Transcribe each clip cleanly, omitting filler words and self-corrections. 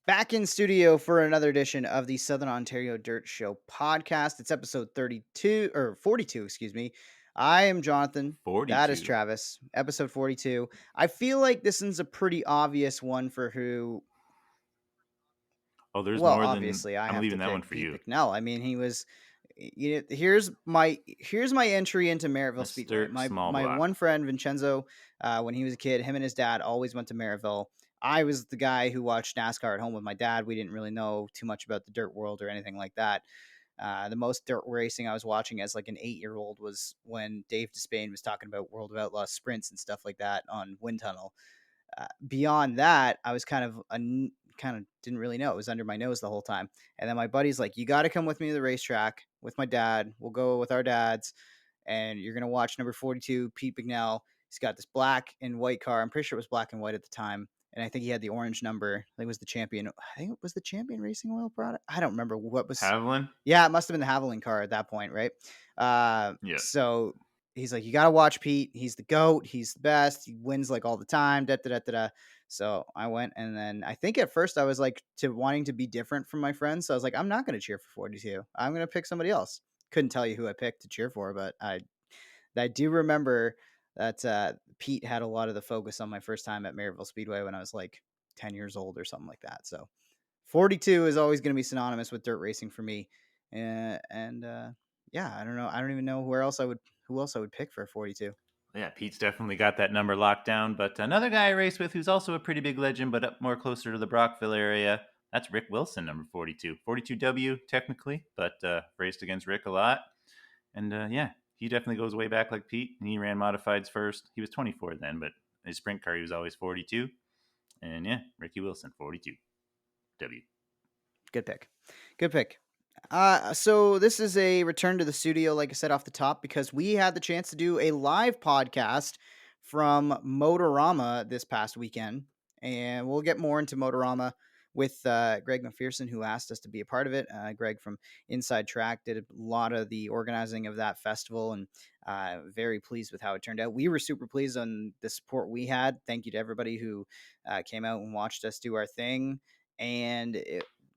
Back in studio for another edition of the Southern Ontario Dirt Show podcast. It's episode 32 or 42, excuse me. I am Jonathan. That is 42. Travis. Episode 42. I feel like this one's a pretty obvious one for who. Oh, there's Well, more than obviously, I I'm have to leaving that one pick for Pete you. McNell. I mean, he was. Here's my entry into Maryville Speedway. Mr. My Small my Block. one friend Vincenzo, when he was a kid, him and his dad always went to Maryville. I was the guy who watched NASCAR at home with my dad. We didn't really know too much about the dirt world or anything like that. The most dirt racing I was watching as like an 8-year-old was when Dave Despain was talking about World of Outlaws sprints and stuff like that on Wind Tunnel. Beyond that, I was kind of didn't really know. It was under my nose the whole time. And then my buddy's like, "You got to come with me to the racetrack with my dad. We'll go with our dads, and you're gonna watch number 42, Pete McNell. He's got this black and white car. I'm pretty sure it was black and white at the time." And I think he had the orange number. I think it was the champion. I think it was the champion racing oil product. I don't remember what was. Haviland? Yeah, it must have been the Haviland car at that point, right? Yeah. So he's like, you got to watch Pete. He's the GOAT. He's the best. He wins like all the time. Da, da, da, da, da. So I went, and then I think at first I was like to wanting to be different from my friends. So I was like, I'm not going to cheer for 42. I'm going to pick somebody else. Couldn't tell you who I picked to cheer for, but I do remember that Pete had a lot of the focus on my first time at Maryville Speedway when I was like 10 years old or something like that. So 42 is always going to be synonymous with dirt racing for me. Yeah, I don't know. I don't even know who else I would pick for 42. Yeah, Pete's definitely got that number locked down. But another guy I race with who's also a pretty big legend, but up more closer to the Brockville area, that's Rick Wilson, number 42. 42W, technically, but raced against Rick a lot. And yeah, he definitely goes way back like Pete. And he ran modifieds first. He was 24 then, but his sprint car, he was always 42. And yeah, Ricky Wilson, 42W. Good pick. Good pick. So this is a return to the studio, like I said off the top, because we had the chance to do a live podcast from Motorama this past weekend, and we'll get more into Motorama with Greg MacPherson, who asked us to be a part of it. Greg from Inside Track did a lot of the organizing of that festival, and very pleased with how it turned out. We were super pleased on the support we had. Thank you to everybody who came out and watched us do our thing, and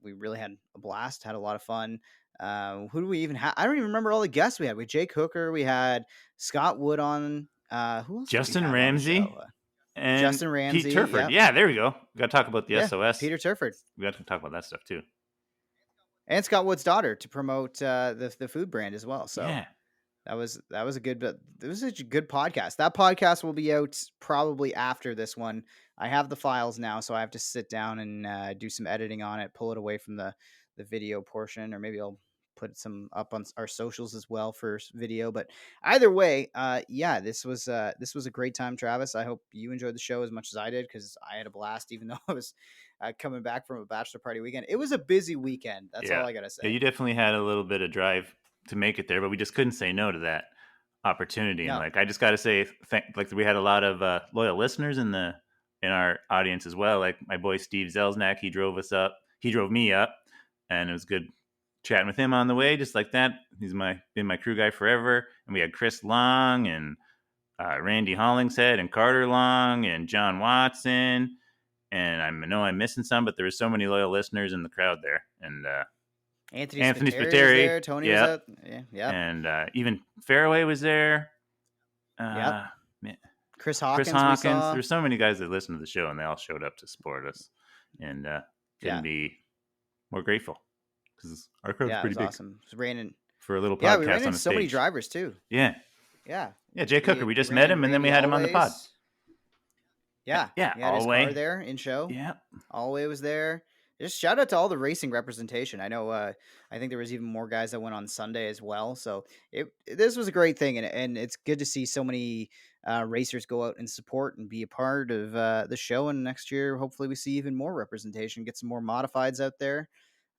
we really had a blast, had a lot of fun. Who do we even have? I don't even remember all the guests we had. We had Jake Hooker, we had Scott Wood on. Who else did we Justin have on the Ramsey show? and Justin Pete Ramsey, Turford. yep. Yeah, there we go. We got to talk about the Yeah, SOS. Peter Turford. We got to talk about that stuff too. And Scott Wood's daughter to promote the food brand as well. So Yeah. that was a good podcast. That podcast will be out probably after this one. I have the files now, so I have to sit down and do some editing on it, pull it away from the video portion, or maybe I'll put some up on our socials as well for video. But either way, yeah, this was a great time, Travis. I hope you enjoyed the show as much as I did, because I had a blast, even though I was coming back from a bachelor party weekend. It was a busy weekend. That's all I gotta Yeah, say. you definitely had a little bit of drive to make it there, but we just couldn't say no to that opportunity. And No, like, I just got to say, like we had a lot of loyal listeners in our audience as well. Like my boy Steve Zelznak, he drove me up, and it was good chatting with him on the way, just like that. He's been my crew guy forever. And we had Chris Long and Randy Hollingshead and Carter Long and John Watson. And I know I'm missing some, but there were so many loyal listeners in the crowd there. And Anthony Was Spiteri, there. Tony was yep, out. Yeah, yep, and even Fairway was there. yep. Man, Chris Chris Hawkins we Hawkins. saw. There's so many guys that listened to the show, and they all showed up to support us, and couldn't Yeah, be more grateful because our crowd's yeah, it pretty was big awesome. It was raining. for a little Yeah, we ran podcast on into a so many stage. drivers too. Yeah, Yeah, yeah. Jay Cooker, we we just ran met into him, and then we Randy had him on the pod. Always. Yeah, Yeah, he had his car Alway. there in show. Yeah, Alway was there. Just shout out to all the racing representation. I know. I think there was even more guys that went on Sunday as well. So this was a great thing, and it's good to see so many racers go out and support and be a part of the show. And next year, hopefully, we see even more representation. Get some more modifieds out there.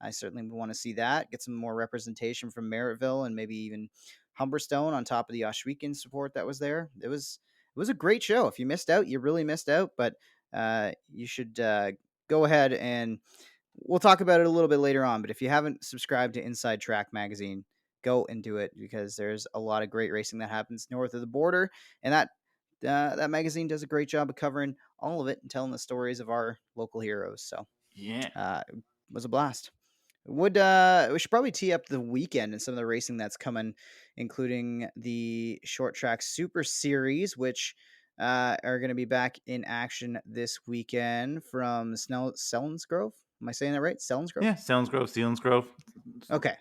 I certainly want to see that. Get some more representation from Merrittville and maybe even Humberstone on top of the Oshweekend support that was there. It was a great show. If you missed out, you really missed out. But you should go ahead and we'll talk about it a little bit later on. But if you haven't subscribed to Inside Track magazine, go and do it, because there's a lot of great racing that happens north of the border, and that magazine does a great job of covering all of it and telling the stories of our local heroes. So Yeah. It was a blast. We should probably tee up the weekend and some of the racing that's coming, including the short track Super Series, which are going to be back in action this weekend from Selinsgrove. Am I saying that right? Selinsgrove? Yeah, Selinsgrove. Okay,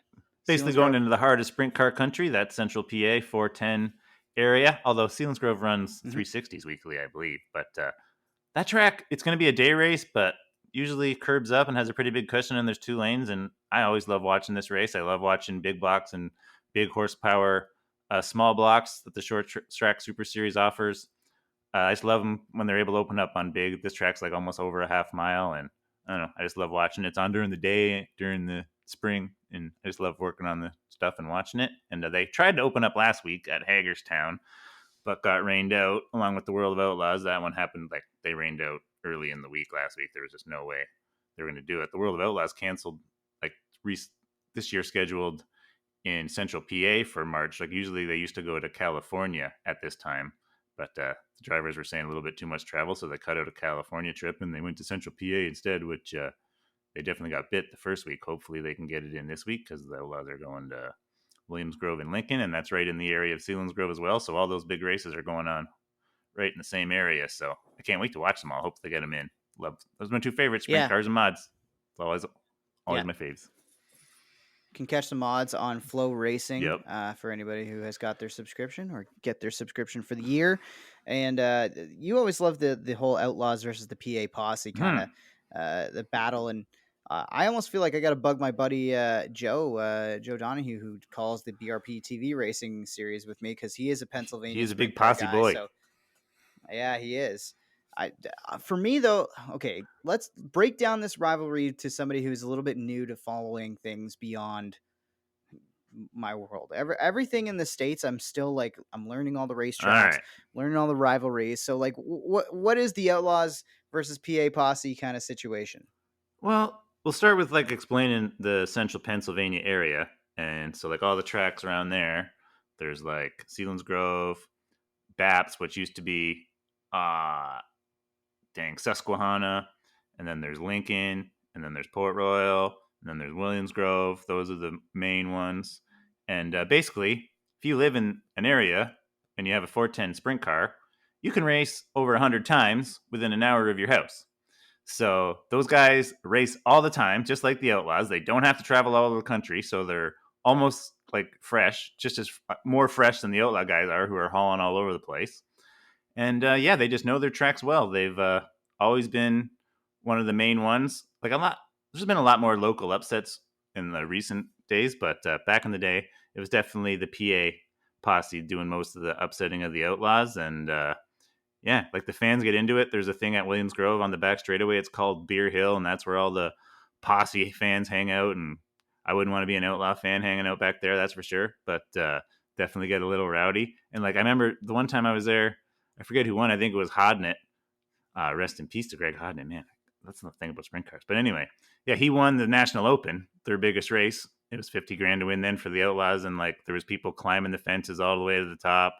Basically going Selinsgrove. into the heart of sprint car country, that central PA 410 area. Although Selinsgrove runs Hmm. 360s weekly, I believe. But that track, it's going to be a day race, but usually curbs up and has a pretty big cushion, and there's 2 lanes. And I always love watching this race. I love watching big blocks and big horsepower, small blocks that the short track Super Series offers. I just love them when they're able to open up on big. This track's like almost over a half mile, and I don't know. I just love watching it. It's on during the day, during the spring, and I just love working on the stuff and watching it. And they tried to open up last week at Hagerstown, but got rained out along with the World of Outlaws. That one happened like they rained out early in the week last week. There was just no way they were going to do it. The World of Outlaws canceled like this year scheduled in Central PA for March. Like usually they used to go to California at this time, but the drivers were saying a little bit too much travel, so they cut out a California trip and they went to Central PA instead, which they definitely got bit the first week. Hopefully they can get it in this week because the Outlaws are going to Williams Grove and Lincoln, and that's right in the area of Sealands Grove as well. So all those big races are going on right in the same area. So I can't wait to watch them all. Hope they get them in. Love those are my two favorites: sprint Yeah, cars and mods. It's always yeah. my faves. Can catch the mods on Flow Racing Yep. for anybody who has got their subscription or get their subscription for the year. And you always love the whole Outlaws versus the PA Posse kind of Hmm. the battle. And I almost feel like I got to bug my buddy Joe Donahue, who calls the BRP TV racing series with me because he is a He Pennsylvania is a big sprint car posse guy. boy. So yeah, he is. For me though, okay, let's break down this rivalry to somebody who's a little bit new to following things beyond my world. Everything in the states, I'm still like I'm learning all the All racetracks, right. learning all the rivalries. So like, what is the Outlaws versus PA Posse kind of situation? Well, we'll start with like explaining the central Pennsylvania area. And so like all the tracks around there, there's like Sealands Grove, Baps, which used to be uh Susquehanna, and then there's Lincoln, and then there's Port Royal, and then there's Williams Grove. Those are the main ones. And basically, if you live in an area and you have a 410 sprint car, you can race over 100 times within an hour of your house. So those guys race all the time, just like the Outlaws. They don't have to travel all over the country, so they're almost like fresh, just as more fresh than the Outlaw guys are, who are hauling all over the place. And yeah, they just know their tracks well. They've always been one of the main ones. Like a lot, there's been a lot more local upsets in the recent days, but back in the day, it was definitely the PA posse doing most of the upsetting of the Outlaws. And yeah, like the fans get into it. There's a thing at Williams Grove on the back straightaway. It's called Beer Hill, and that's where all the posse fans hang out. And I wouldn't want to be an Outlaw fan hanging out back there, that's for sure. But definitely get a little rowdy. And like I remember the one time I was there, I forget who won. I think it was Hodnett. Rest in peace to Greg Hodnett. Man, that's the thing about sprint cars. But anyway, yeah, he won the National Open, their biggest race. It was 50 grand to win then for the Outlaws, and like there was people climbing the fences all the way to the top.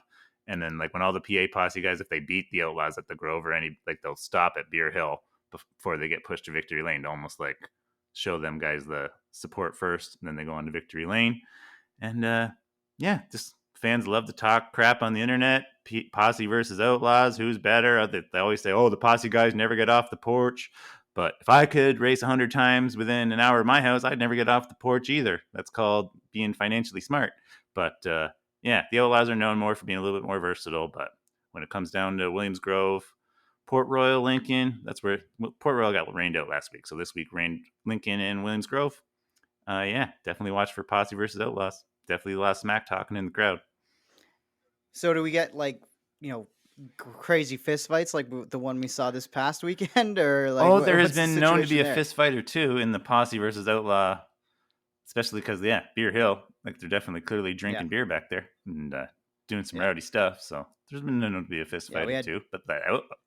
And then like when all the PA posse guys, if they beat the Outlaws at the Grove or any, like they'll stop at Beer Hill before they get pushed to Victory Lane to almost like show them guys the support first, and then they go on to Victory Lane. And yeah, just fans love to talk crap on the internet. Posse versus Outlaws, who's better? They always say, "Oh, the posse guys never get off the porch." But if I could race 100 times within an hour of my house, I'd never get off the porch either. That's called being financially smart. But yeah, the Outlaws are known more for being a little bit more versatile. But when it comes down to Williams Grove, Port Royal, Lincoln, that's where Port Royal got rained out last week. So this week rained Lincoln and Williams Grove. Yeah, definitely watch for Posse versus Outlaws. Definitely a lot of smack talking in the crowd. So do we get like crazy fist fights like the one we saw this past weekend, or like Oh, there has what's the been known to be situation a there? fist fight or two in the Posse versus Outlaw, especially because yeah, Beer Hill, like they're definitely clearly Yeah, drinking beer back there and doing some yeah, rowdy stuff. So there's been known to be a fist yeah. fight We or had two, but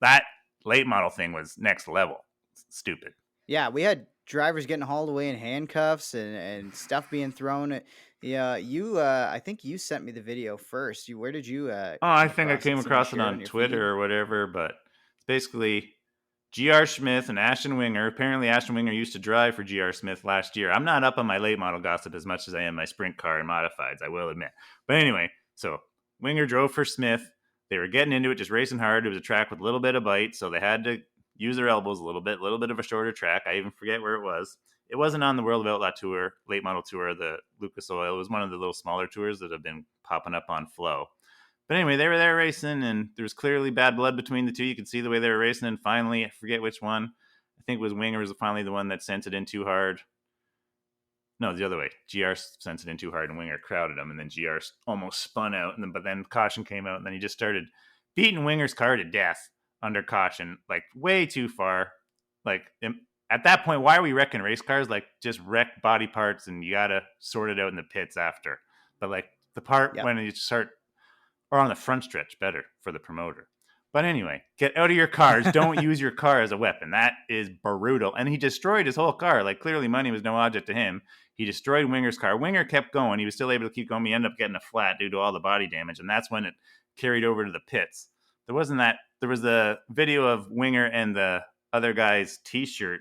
that late model thing was next level. Stupid. Yeah, we had drivers getting hauled away in handcuffs and stuff being thrown. Yeah, I think you sent me the video first. Where did you Oh, I come think I across it? came Somebody across it shared it on on your Twitter feed? or whatever, but it's basically GR Smith and Ashton Winger. Apparently, Ashton Winger used to drive for GR Smith last year. I'm not up on my late model gossip as much as I am my sprint car and modifieds, I will admit. But anyway, so Winger drove for Smith. They were getting into it, just racing hard. It was a track with a little bit of bite, so they had to use their elbows a little bit of a shorter track. I even forget where it was. It wasn't on the World of Outlaw Tour, late model tour, the Lucas Oil. It was one of the little smaller tours that have been popping up on Flow. But anyway, they were there racing, and there was clearly bad blood between the two. You could see the way they were racing, and finally, I forget which one. I think it was Winger was finally the one that sent it in too hard. No, the other way. GR sent it in too hard, and Winger crowded him, and then GR almost spun out. But then caution came out, and then he just started beating Winger's car to death under caution, like way too far. Like at that point, why are we wrecking race cars? Like just wreck body parts, and you gotta sort it out in the pits after. But like the part Yep. when you start, or on the front stretch, better for the promoter. But anyway, get out of your cars. Don't use your car as a weapon. That is brutal. And he destroyed his whole car. Like clearly money was no object to him. He destroyed Winger's car. Winger kept going. He was still able to keep going. He ended up getting a flat due to all the body damage. And that's when it carried over to the pits. There wasn't that. There was a video of Winger and the other guy's t-shirt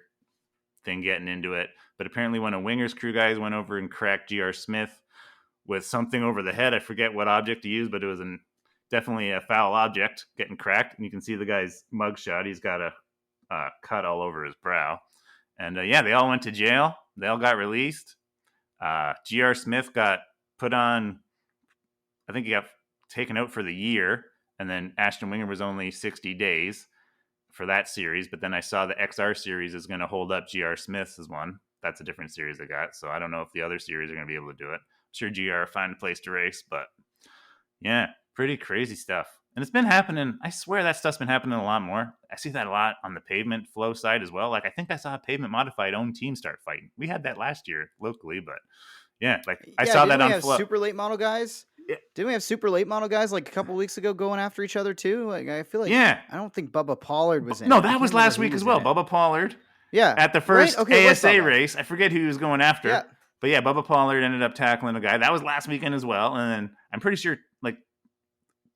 thing getting into it. But apparently one of Winger's crew guys went over and cracked GR Smith with something over the head. I forget what object he used, but it was definitely a foul object getting cracked. And you can see the guy's mugshot. He's got a cut all over his brow. And yeah, they all went to jail. They all got released. GR Smith got put on, I think he got taken out for the year. And then Ashton Winger was only 60 days for that series. But then I saw the XR series is going to hold up GR Smith's one. That's a different series they got. So I don't know if the other series are going to be able to do it. I'm sure GR find a place to race, but yeah, pretty crazy stuff. And it's been happening. I swear that stuff's been happening a lot more. I see that a lot on the pavement flow side as well. Like I think I saw a pavement modified own team start fighting. We had that last year locally, but yeah, like I Yeah, saw didn't that we on have flow. super late model guys? Yeah. Didn't we have super late model guys like a couple weeks ago going after each other too? Like I feel like Yeah. I don't think Bubba Pollard was in No, it. I that can't was remember last who week as was in well. it. Bubba Pollard Yeah, at the right. first Okay, it was ASA Bubba. race. I forget who he was going Yeah, after. But yeah, Bubba Pollard ended up tackling a guy. That was last weekend as well. And then I'm pretty sure like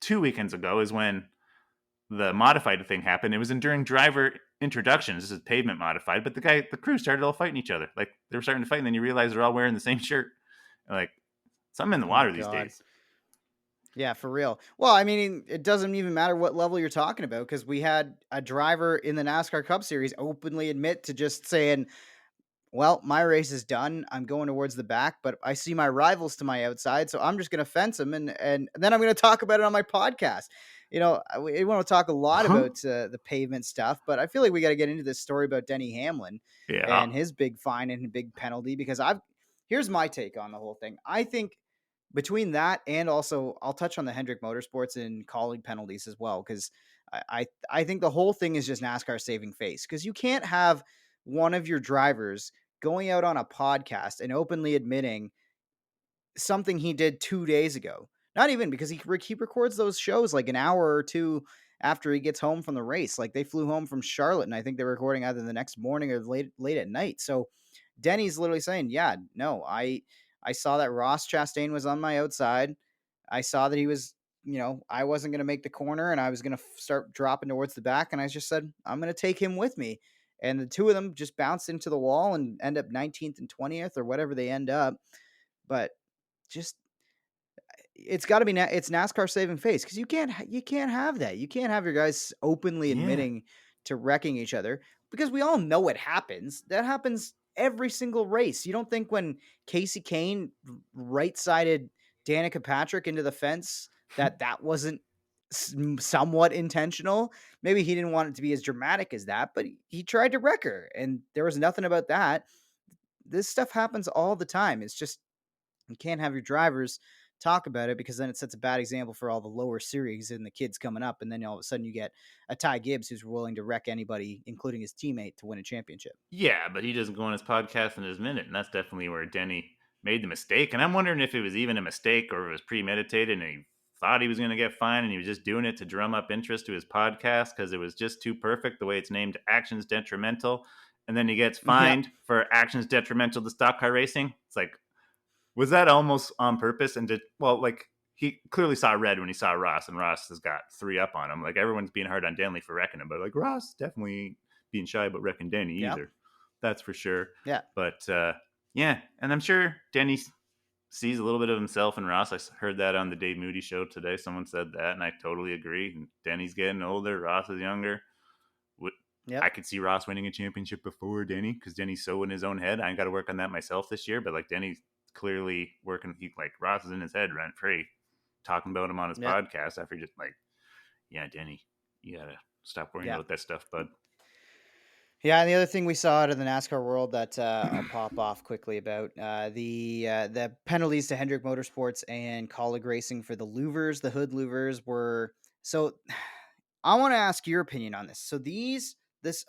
2 weekends ago is when the modified thing happened. It was during driver introductions. This is pavement modified, but the crew started all fighting each other. Like they were starting to fight, and then you realize they're all wearing the same shirt. Like something in the oh my water these god. days. Yeah, for real. Well, I mean, it doesn't even matter what level you're talking about because we had a driver in the NASCAR Cup Series openly admit to just saying, well, my race is done. I'm going towards the back, but I see my rivals to my outside, so I'm just going to fence them, and then I'm going to talk about it on my podcast. You know, we want to talk a lot Huh? about the pavement stuff, but I feel like we got to get into this story about Denny Hamlin Yeah. and his big fine and big penalty because here's my take on the whole thing. I think between that and also I'll touch on the Hendrick Motorsports and colleague penalties as well because I think the whole thing is just NASCAR saving face because you can't have one of your drivers going out on a podcast and openly admitting something he did 2 days ago. Not even because he records those shows like an hour or two after he gets home from the race. Like they flew home from Charlotte and I think they're recording either the next morning or late at night. So Denny's literally saying, "Yeah, no, I saw that Ross Chastain was on my outside. I saw that he was, I wasn't going to make the corner and I was going to start dropping towards the back and I just said, I'm going to take him with me." And the two of them just bounced into the wall and end up 19th and 20th or whatever they end up. But just it's got to be it's NASCAR saving face because you can't have that. You can't have your guys openly Yeah. admitting to wrecking each other because we all know it happens. That happens every single race. You don't think when Casey Kane right-sided Danica Patrick into the fence that wasn't somewhat intentional? Maybe he didn't want it to be as dramatic as that, but he tried to wreck her, and there was nothing about that. This stuff happens all the time. It's just you can't have your drivers talk about it because then it sets a bad example for all the lower series and the kids coming up. And then all of a sudden you get a Ty Gibbs who's willing to wreck anybody, including his teammate, to win a championship. Yeah, but he doesn't go on his podcast in his minute, and that's definitely where Denny made the mistake. And I'm wondering if it was even a mistake or if it was premeditated and he thought he was going to get fined and he was just doing it to drum up interest to his podcast because it was just too perfect the way it's named Actions Detrimental. And then he gets Yeah. fined for actions detrimental to stock car racing. It's like, was that almost on purpose? And like he clearly saw red when he saw Ross, and Ross has got 3 up on him. Like everyone's being hard on Denley for wrecking him, but like Ross definitely being shy about wrecking Denny Yeah. either. That's for sure. Yeah. But yeah, and I'm sure Denny sees a little bit of himself in Ross. I heard that on the Dave Moody show today. Someone said that, and I totally agree. And Denny's getting older. Ross is younger. I Yep. could see Ross winning a championship before Denny because Denny's so in his own head. I got to work on that myself this year. But like Denny's clearly working. Like Ross is in his head rent free, talking about him on his Yep. podcast. After just like, yeah, Denny, you gotta stop worrying Yeah. about that stuff, bud. Yeah, and the other thing we saw out of the NASCAR world that I'll pop off quickly about the penalties to Hendrick Motorsports and Colleague Racing for the louvers, the hood louvers were so. I want to ask your opinion on this. So this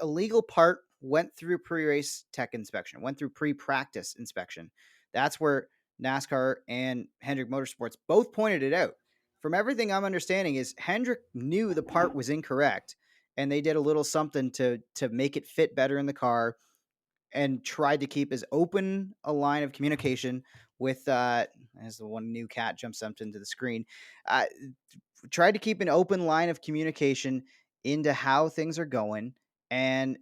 illegal part went through pre-race tech inspection, went through pre-practice inspection. That's where NASCAR and Hendrick Motorsports both pointed it out. From everything I'm understanding, is Hendrick knew the part was incorrect, and they did a little something to make it fit better in the car, and tried to keep as open a line of communication with as the one new cat jumps up into the screen. Uh, Tried to keep an open line of communication into how things are going and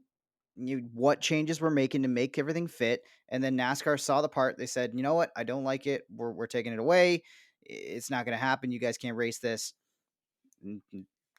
what changes we're making to make everything fit. And then NASCAR saw the part. They said, you know what? I don't like it. We're taking it away. It's not going to happen. You guys can't race this. And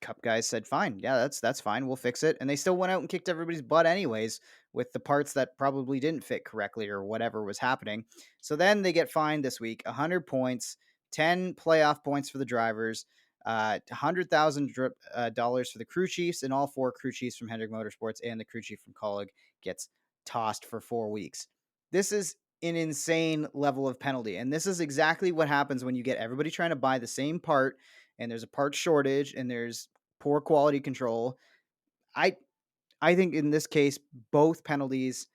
Cup guys said, "Fine, yeah, that's fine. We'll fix it." And they still went out and kicked everybody's butt anyways with the parts that probably didn't fit correctly or whatever was happening. So then they get fined this week, 100 points, 10 playoff points for the drivers, $100,000 for the crew chiefs, and all four crew chiefs from Hendrick Motorsports and the crew chief from Colleague gets tossed for 4 weeks. This is an insane level of penalty, and this is exactly what happens when you get everybody trying to buy the same part and there's a part shortage and there's poor quality control. I I think in this case, both penalties,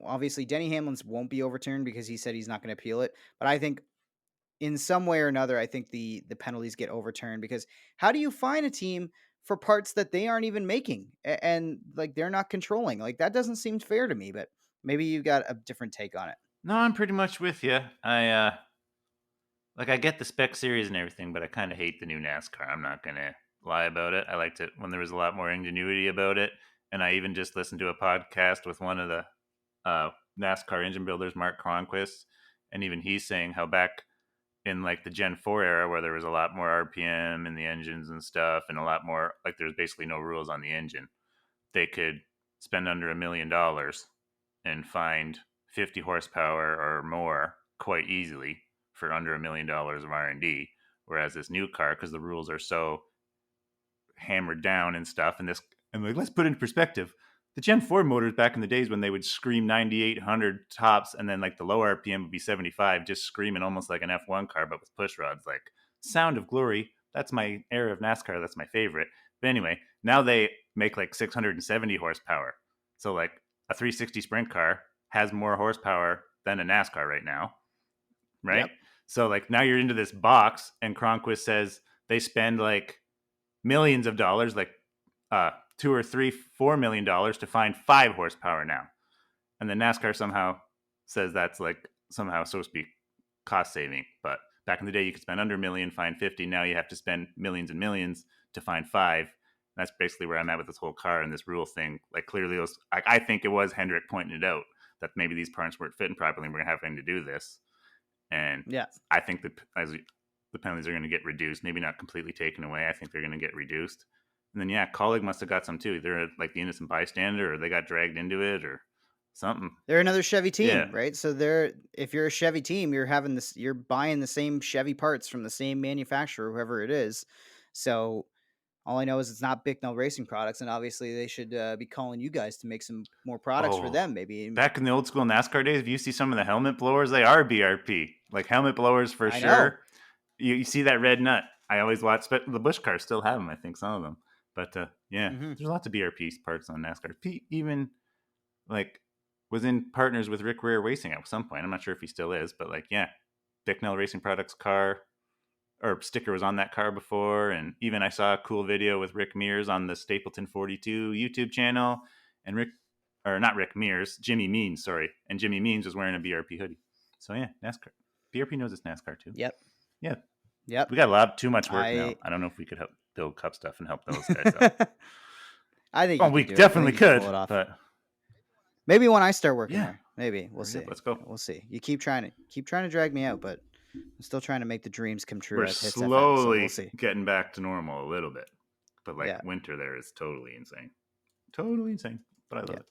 obviously Denny Hamlin's won't be overturned because he said he's not going to appeal it. But I think in some way or another, I think the penalties get overturned because how do you fine a team for parts that they aren't even making and like they're not controlling? Like that doesn't seem fair to me. But maybe you got a different take on it. No, I'm pretty much with you. I get the spec series and everything, but I kind of hate the new NASCAR. I'm not gonna lie about it. I liked it when there was a lot more ingenuity about it, and I even just listened to a podcast with one of the NASCAR engine builders, Mark Cronquist, and even he's saying how back in like the Gen 4 era, where there was a lot more RPM in the engines and stuff, and a lot more like there's basically no rules on the engine, they could spend under $1 million and find 50 horsepower or more quite easily for under $1 million of R&D. Whereas this new car, because the rules are so hammered down and stuff, and like let's put it in perspective. The Gen 4 motors back in the days when they would scream 9,800 tops and then like the low RPM would be 75, just screaming almost like an F1 car, but with push rods. Like sound of glory. That's my era of NASCAR. That's my favorite. But anyway, now they make like 670 horsepower. So like a 360 sprint car has more horsepower than a NASCAR right now, right? Yep. So like now you're into this box, and Cronquist says they spend like millions of dollars, like two or three, $4 million to find 5 horsepower now, and then NASCAR somehow says that's like somehow supposed to be cost saving. But back in the day, you could spend under a million, find 50. Now you have to spend millions and millions to find 5. And that's basically where I'm at with this whole car and this rule thing. Like clearly, I think it was Hendrick pointing it out that maybe these parts weren't fitting properly, and we're having to do this. And Yeah. I think that the penalties are going to get reduced, maybe not completely taken away. I think they're going to get reduced. And then, yeah, Colleague must have got some too. They're like the innocent bystander, or they got dragged into it, or something. They're another Chevy Yeah. team, right? So if you're a Chevy team, you're buying the same Chevy parts from the same manufacturer, whoever it is. So all I know is it's not Bicknell Racing Products, and obviously they should be calling you guys to make some more products for Oh, them. Maybe back in the old school NASCAR days, if you see some of the helmet blowers, they are BRP. Like helmet blowers for I know. sure. You see that red nut. I always watch, but the Busch cars still have them. I think some of them. But yeah, Hmm. there's lots of BRP parts on NASCAR. Pete even like was in partners with Rick Ware Racing at some point. I'm not sure if he still is, but like yeah, Bicknell Racing Products car or sticker was on that car before, and even I saw a cool video with Rick Mears on the Stapleton 42 YouTube channel, and not Rick Mears, Jimmy Means, sorry, and Jimmy Means was wearing a BRP hoodie. So yeah, NASCAR, BRP knows it's NASCAR too. Yep. Yeah, Yep. we got a lot too much work now. I I don't know if we could help build Cup stuff and help those guys out. I think Oh, you we could do it. I definitely think you could could, pull it off. but Maybe when I start working yeah. there. Maybe we'll Hurry up, see. let's go. We'll see. You keep trying to drag me out, but I'm still trying to make the dreams come true We're at Hits FM. So we'll slowly see. getting back to normal a little bit. But like Yeah, winter there is totally insane. Totally insane. But I love yeah. it.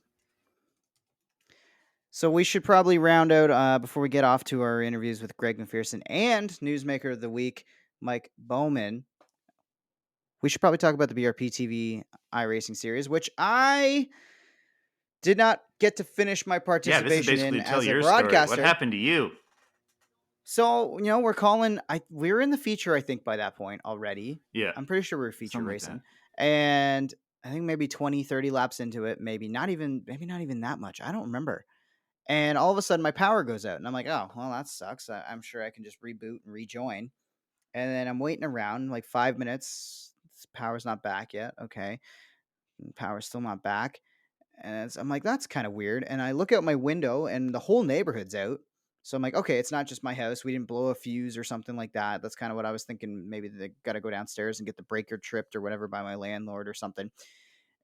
So we should probably round out before we get off to our interviews with Greg MacPherson and Newsmaker of the Week, Mike Bowman. We should probably talk about the BRP TV iRacing series, which I did not get to finish my Yeah, this is participation basically in to tell as a your story. What broadcaster. happened to you? So, we're calling we were in the feature, I think, by that point already. Yeah, I'm pretty sure we were feature something like racing. that. And I think maybe 20, 30 laps into it, maybe not even that much. I don't remember. And all of a sudden my power goes out and I'm like, "Oh, well that sucks. I'm sure I can just reboot and rejoin." And then I'm waiting around like 5 minutes. Power's not back yet. Okay. Power's still not back. And I'm like, that's kind of weird. And I look out my window and the whole neighborhood's out. So I'm like, okay, it's not just my house. We didn't blow a fuse or something like that. That's kind of what I was thinking. Maybe they got to go downstairs and get the breaker tripped or whatever by my landlord or something.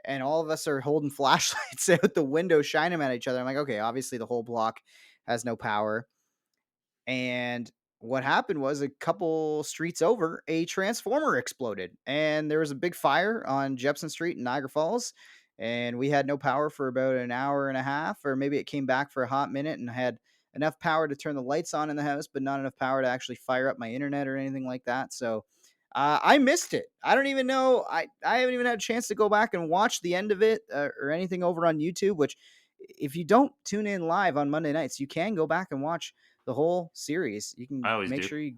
And all of us are holding flashlights out the window, shining them at each other. I'm like, okay, obviously the whole block has no power. And what happened was a couple streets over, a transformer exploded, and there was a big fire on Jepson Street in Niagara Falls. And we had no power for about an hour and a half, or maybe it came back for a hot minute and had enough power to turn the lights on in the house, but not enough power to actually fire up my internet or anything like that. So I missed it. I don't even know. I haven't even had a chance to go back and watch the end of it or anything over on YouTube, which if you don't tune in live on Monday nights, you can go back and watch the whole series. You I can always make do. sure you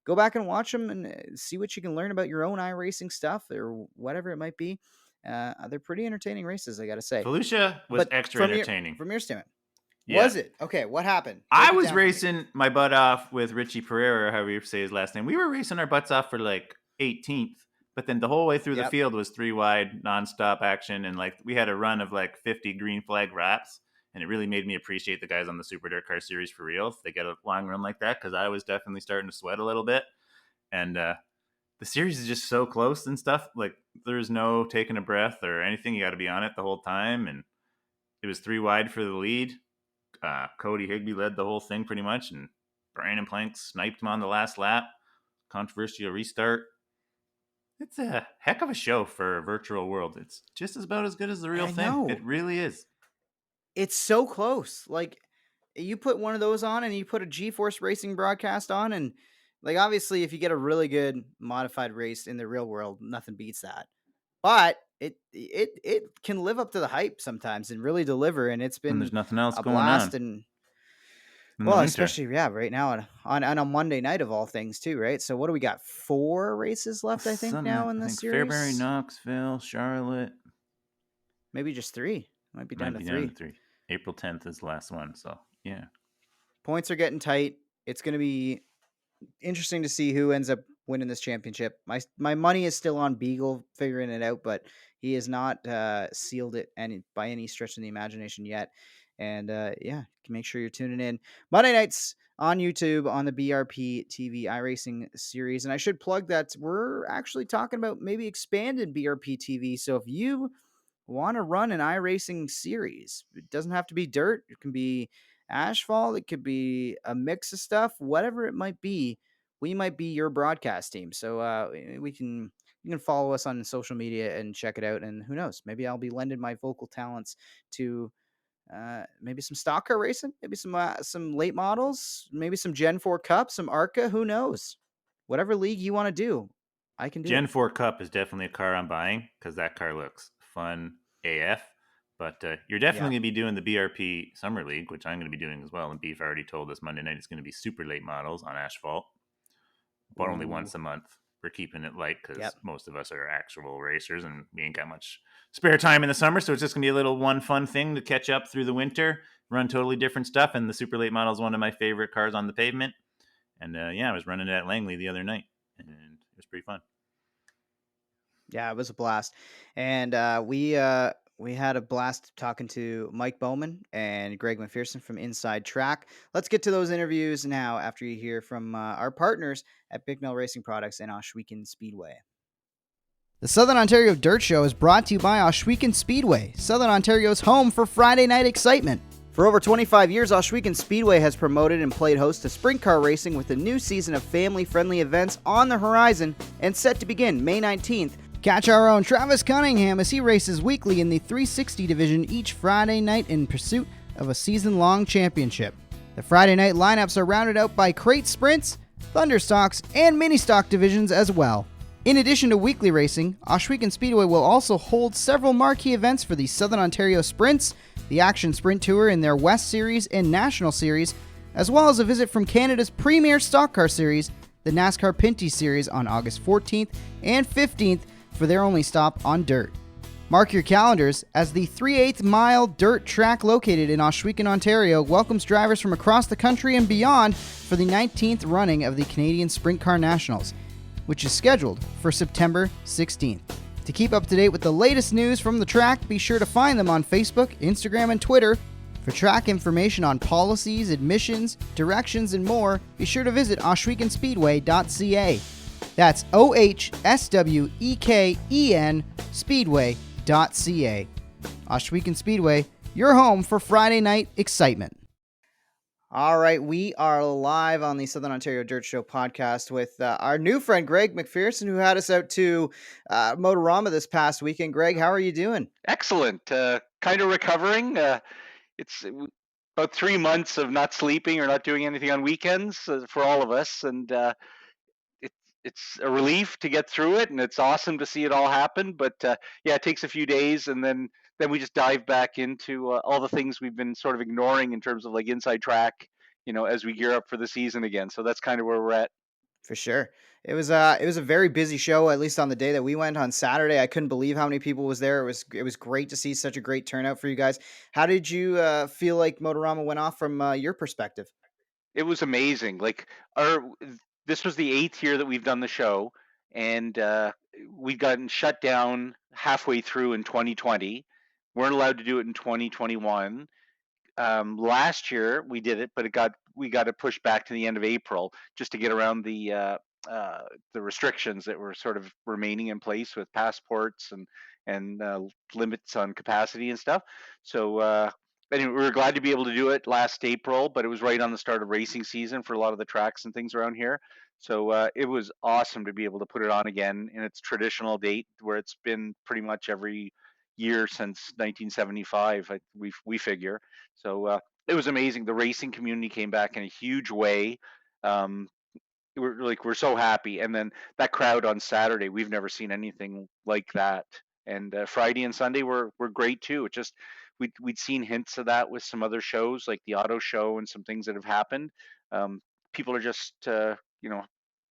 go back and watch them and see what you can learn about your own iRacing stuff or whatever it might be. They're pretty entertaining races, I got to say. Felicia was But extra from your entertaining. from your standpoint, Yeah. was it okay? What happened? I Break it was down for me. racing my butt off with Richie Pereira, or however you say his last name. We were racing our butts off for like 18th, but then the whole way through the Yep. field was three wide, nonstop action, and like we had a run of like 50 green flag wraps, and it really made me appreciate the guys on the Super Dirt Car Series for real. If they get a long run like that, because I was definitely starting to sweat a little bit, and the series is just so close and stuff. Like there's no taking a breath or anything. You got to be on it the whole time, and it was three wide for the lead. Cody Higby led the whole thing pretty much, and Brandon Plank sniped him on the last lap. Controversial restart. It's a heck of a show for a virtual world. It's just about as good as the real I thing. know. It really is. It's so close. Like you put one of those on and you put a G-Force Racing broadcast on and like obviously if you get a really good modified race in the real world, nothing beats that. But it can live up to the hype sometimes and really deliver and it's When been there's nothing else a going blast on and in the well, winter. especially right now on a Monday night of all things too, right? So what do we got? 4 races left I think Something now like in I this think Fairbury, series. Knoxville, Charlotte. Maybe just 3. Might be down Might to be down to 3. three. April 10th is the last one. So yeah. Points are getting tight. It's going to be interesting to see who ends up winning this championship. My money is still on Beagle figuring it out, but he has not sealed it any by any stretch of the imagination yet. And yeah, make sure you're tuning in Monday nights on YouTube on the BRP TV iRacing series. And I should plug that we're actually talking about maybe expanded BRP TV. So if you want to run an iRacing series. It doesn't have to be dirt. It can be asphalt. It could be a mix of stuff, whatever it might be. We might be your broadcast team. So you can follow us on social media and check it out. And who knows, maybe I'll be lending my vocal talents to maybe some stock car racing, maybe some late models, maybe some Gen 4 Cup, some ARCA. Who knows? Whatever league you want to do, I can do it. Gen 4 Cup is definitely a car I'm buying because that car looks fun AF. But you're definitely Yeah. going to be doing the BRP Summer League, which I'm going to be doing as well. And Beef already told us Monday night it's going to be super late models on asphalt, but only Ooh. once a month. We're keeping it light because Yep. most of us are actual racers and we ain't got much spare time in the summer. So it's just going to be a little one fun thing to catch up through the winter, run totally different stuff. And the super late model is one of my favorite cars on the pavement. And yeah, I was running it at Langley the other night and it was pretty fun. Yeah, it was a blast, and we had a blast talking to Mike Bowman and Greg MacPherson from Inside Track. Let's get to those interviews now. After you hear from our partners at Bicknell Racing Products and Oshweekend Speedway. The Southern Ontario Dirt Show is brought to you by Ohsweken Speedway, Southern Ontario's home for Friday night excitement. For over 25 years, Ohsweken Speedway has promoted and played host to sprint car racing with a new season of family-friendly events on the horizon and set to begin May 19th. Catch our own Travis Cunningham as he races weekly in the 360 division each Friday night in pursuit of a season-long championship. The Friday night lineups are rounded out by crate sprints, thunderstocks, and mini-stock divisions as well. In addition to weekly racing, Ohsweken Speedway will also hold several marquee events for the Southern Ontario Sprints, the Action Sprint Tour in their West Series and National Series, as well as a visit from Canada's premier stock car series, the NASCAR Pinty Series on August 14th and 15th for their only stop on dirt. Mark your calendars as the 3/8 mile dirt track located in Ohsweken, Ontario welcomes drivers from across the country and beyond for the 19th running of the Canadian Sprint Car Nationals, which is scheduled for September 16th. To keep up to date with the latest news from the track, be sure to find them on Facebook, Instagram, and Twitter. For track information on policies, admissions, directions, and more, be sure to visit ohswekenspeedway.ca. That's OHSWEKEN Speedway.ca. Ohsweken Speedway, your home for Friday night excitement. All right, we are live on the Southern Ontario Dirt Show podcast with our new friend Greg MacPherson, who had us out to Motorama this past weekend. Greg, how are you doing? Excellent. Kind of recovering. It's about 3 months of not sleeping or not doing anything on weekends for all of us, and it's it's a relief to get through it, and it's awesome to see it all happen. But yeah, it takes a few days, and then we just dive back into all the things we've been sort of ignoring in terms of like inside track, as we gear up for the season again. So that's kind of where we're at. For sure. It was a very busy show, at least on the day that we went on Saturday. I couldn't believe how many people was there. It was great to see such a great turnout for you guys. How did you feel like Motorama went off from your perspective? It was amazing. Like our this was the 8th year that we've done the show, and we'd gotten shut down halfway through in 2020. Weren't allowed to do it in 2021. Last year we did it, but we got it pushed back to the end of April just to get around the restrictions that were sort of remaining in place with passports and limits on capacity and stuff. So anyway, we were glad to be able to do it last April, but it was right on the start of racing season for a lot of the tracks and things around here. So it was awesome to be able to put it on again in its traditional date, where it's been pretty much every year since 1975. We figure. So it was amazing. The racing community came back in a huge way. Um, we're so happy, and then that crowd on Saturday, we've never seen anything like that. And Friday and Sunday were great too. It just we'd seen hints of that with some other shows like the auto show and some things that have happened. Um, People are just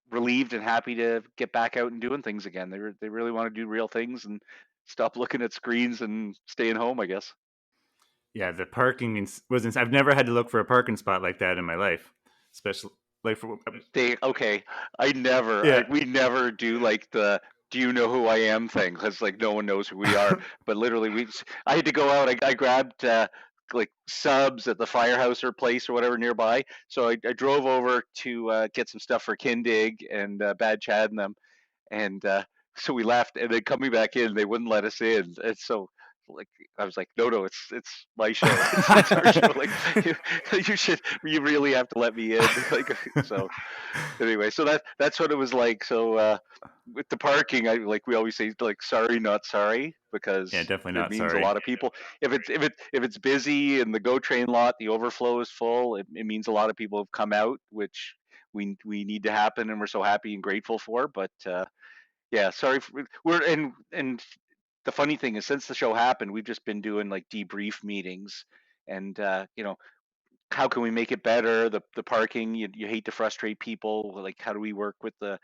relieved and happy to get back out and doing things again. They really want to do real things and stop looking at screens and staying home, I guess. Yeah, the parking was insane. I've never had to look for a parking spot like that in my life, especially like for They okay. yeah. We never do like the "Do you know who I am" thing, because like no one knows who we are. But literally, I had to go out. I grabbed like subs at the firehouse or place or whatever nearby. So I drove over to get some stuff for Kindig and Bad Chad and them, and so we left, and then coming back in, they wouldn't let us in, and so like I was like, no, it's my show, it's our show. Like you really have to let me in. Like so. Anyway, so that's what it was like. So with the parking, I like we always say like sorry, not sorry, because Yeah, definitely it not means a sorry. lot of people. If it's busy and the GO train lot, the overflow is full, it means a lot of people have come out, which we need to happen, and we're so happy and grateful for. But yeah, sorry. We're and the funny thing is, since the show happened, we've just been doing like debrief meetings, and how can we make it better? The parking, you hate to frustrate people. Like, how do we work with the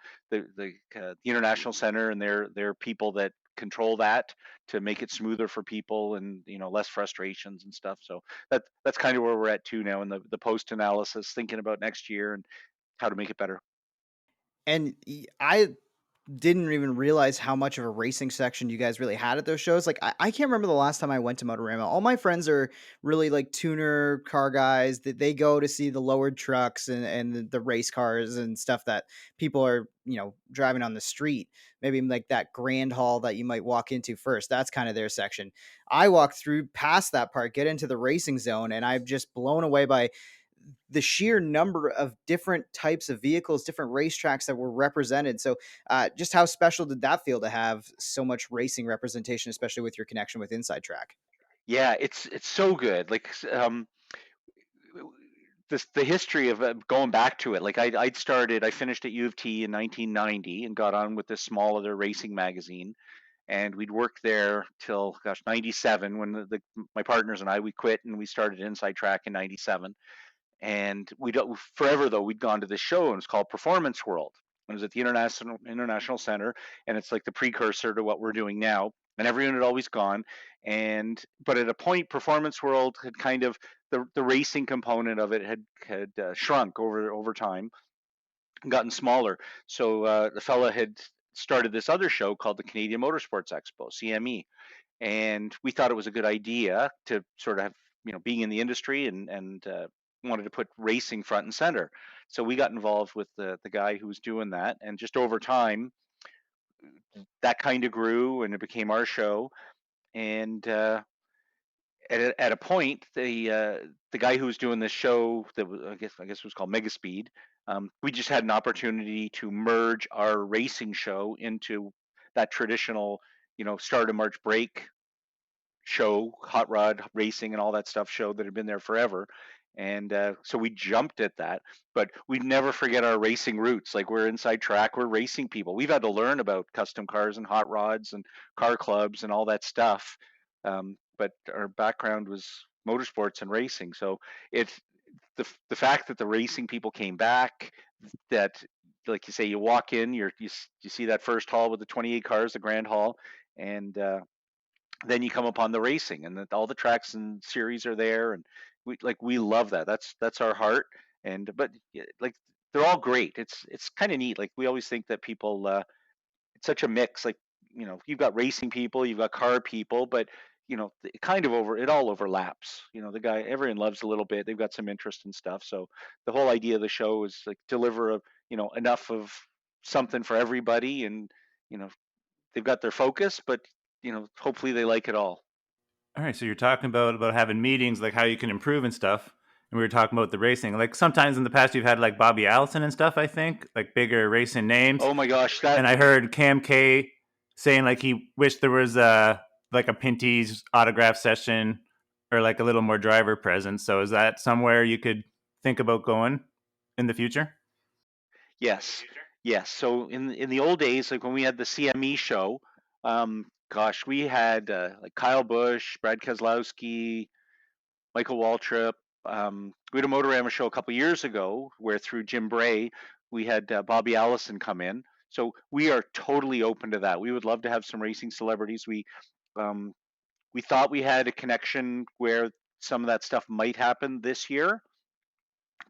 international center and their people that control that to make it smoother for people and less frustrations and stuff. So that's kind of where we're at too now in the post analysis, thinking about next year and how to make it better. And I didn't even realize how much of a racing section you guys really had at those shows. Like, I can't remember the last time I went to Motorama. All my friends are really like tuner car guys that they go to see the lowered trucks and the race cars and stuff that people are, driving on the street. Maybe like that grand hall that you might walk into first. That's kind of their section. I walk through past that part, get into the racing zone, and I'm just blown away by the sheer number of different types of vehicles, different racetracks that were represented. So, just how special did that feel to have so much racing representation, especially with your connection with Inside Track? Yeah, it's so good. Like the history of going back to it. Like I finished at U of T in 1990 and got on with this small other racing magazine, and we'd worked there till gosh 97 when my partners and we quit and we started Inside Track in 97. And we don't forever though we'd gone to this show and it's called Performance World. It was at the International Center, and it's like the precursor to what we're doing now. And everyone had always gone, and but at a point, Performance World had kind of the racing component of it had shrunk over time, gotten smaller. So the fella had started this other show called the Canadian Motorsports Expo (CME), and we thought it was a good idea to sort of have being in the industry and wanted to put racing front and center. So we got involved with the guy who was doing that, and just over time that kind of grew and it became our show. And at a point, the guy who was doing this show that was, I guess was called Mega Speed. We just had an opportunity to merge our racing show into that traditional, start of March break show, hot rod racing and all that stuff show that had been there forever. And so we jumped at that, but we'd never forget our racing roots. Like we're Inside Track, we're racing people. We've had to learn about custom cars and hot rods and car clubs and all that stuff. But our background was motorsports and racing. So it's the fact that the racing people came back, that like you say, you walk in, you see that first hall with the 28 cars, the grand hall, and then you come upon the racing and all the tracks and series are there, and we love that. That's our heart. And but like they're all great. It's kind of neat. Like we always think that people it's such a mix. Like you've got racing people, you've got car people, but it kind of it all overlaps. The guy everyone loves a little bit. They've got some interest and stuff. So the whole idea of the show is like deliver enough of something for everybody, and you know they've got their focus, but hopefully they like it all. All right, so you're talking about having meetings, like how you can improve and stuff. And we were talking about the racing. Like sometimes in the past, you've had like Bobby Allison and stuff. I think like bigger racing names. Oh my gosh, that And I heard Cam K saying like he wished there was like a Pinty's autograph session or like a little more driver presence. So is that somewhere you could think about going in the future? yes, yes. So in the old days, like when we had the CME show, gosh, we had like Kyle Busch, Brad Keselowski, Michael Waltrip. We had a Motorama show a couple years ago where through Jim Bray we had Bobby Allison come in. So we are totally open to that. We would love to have some racing celebrities. Um, we thought we had a connection where some of that stuff might happen this year,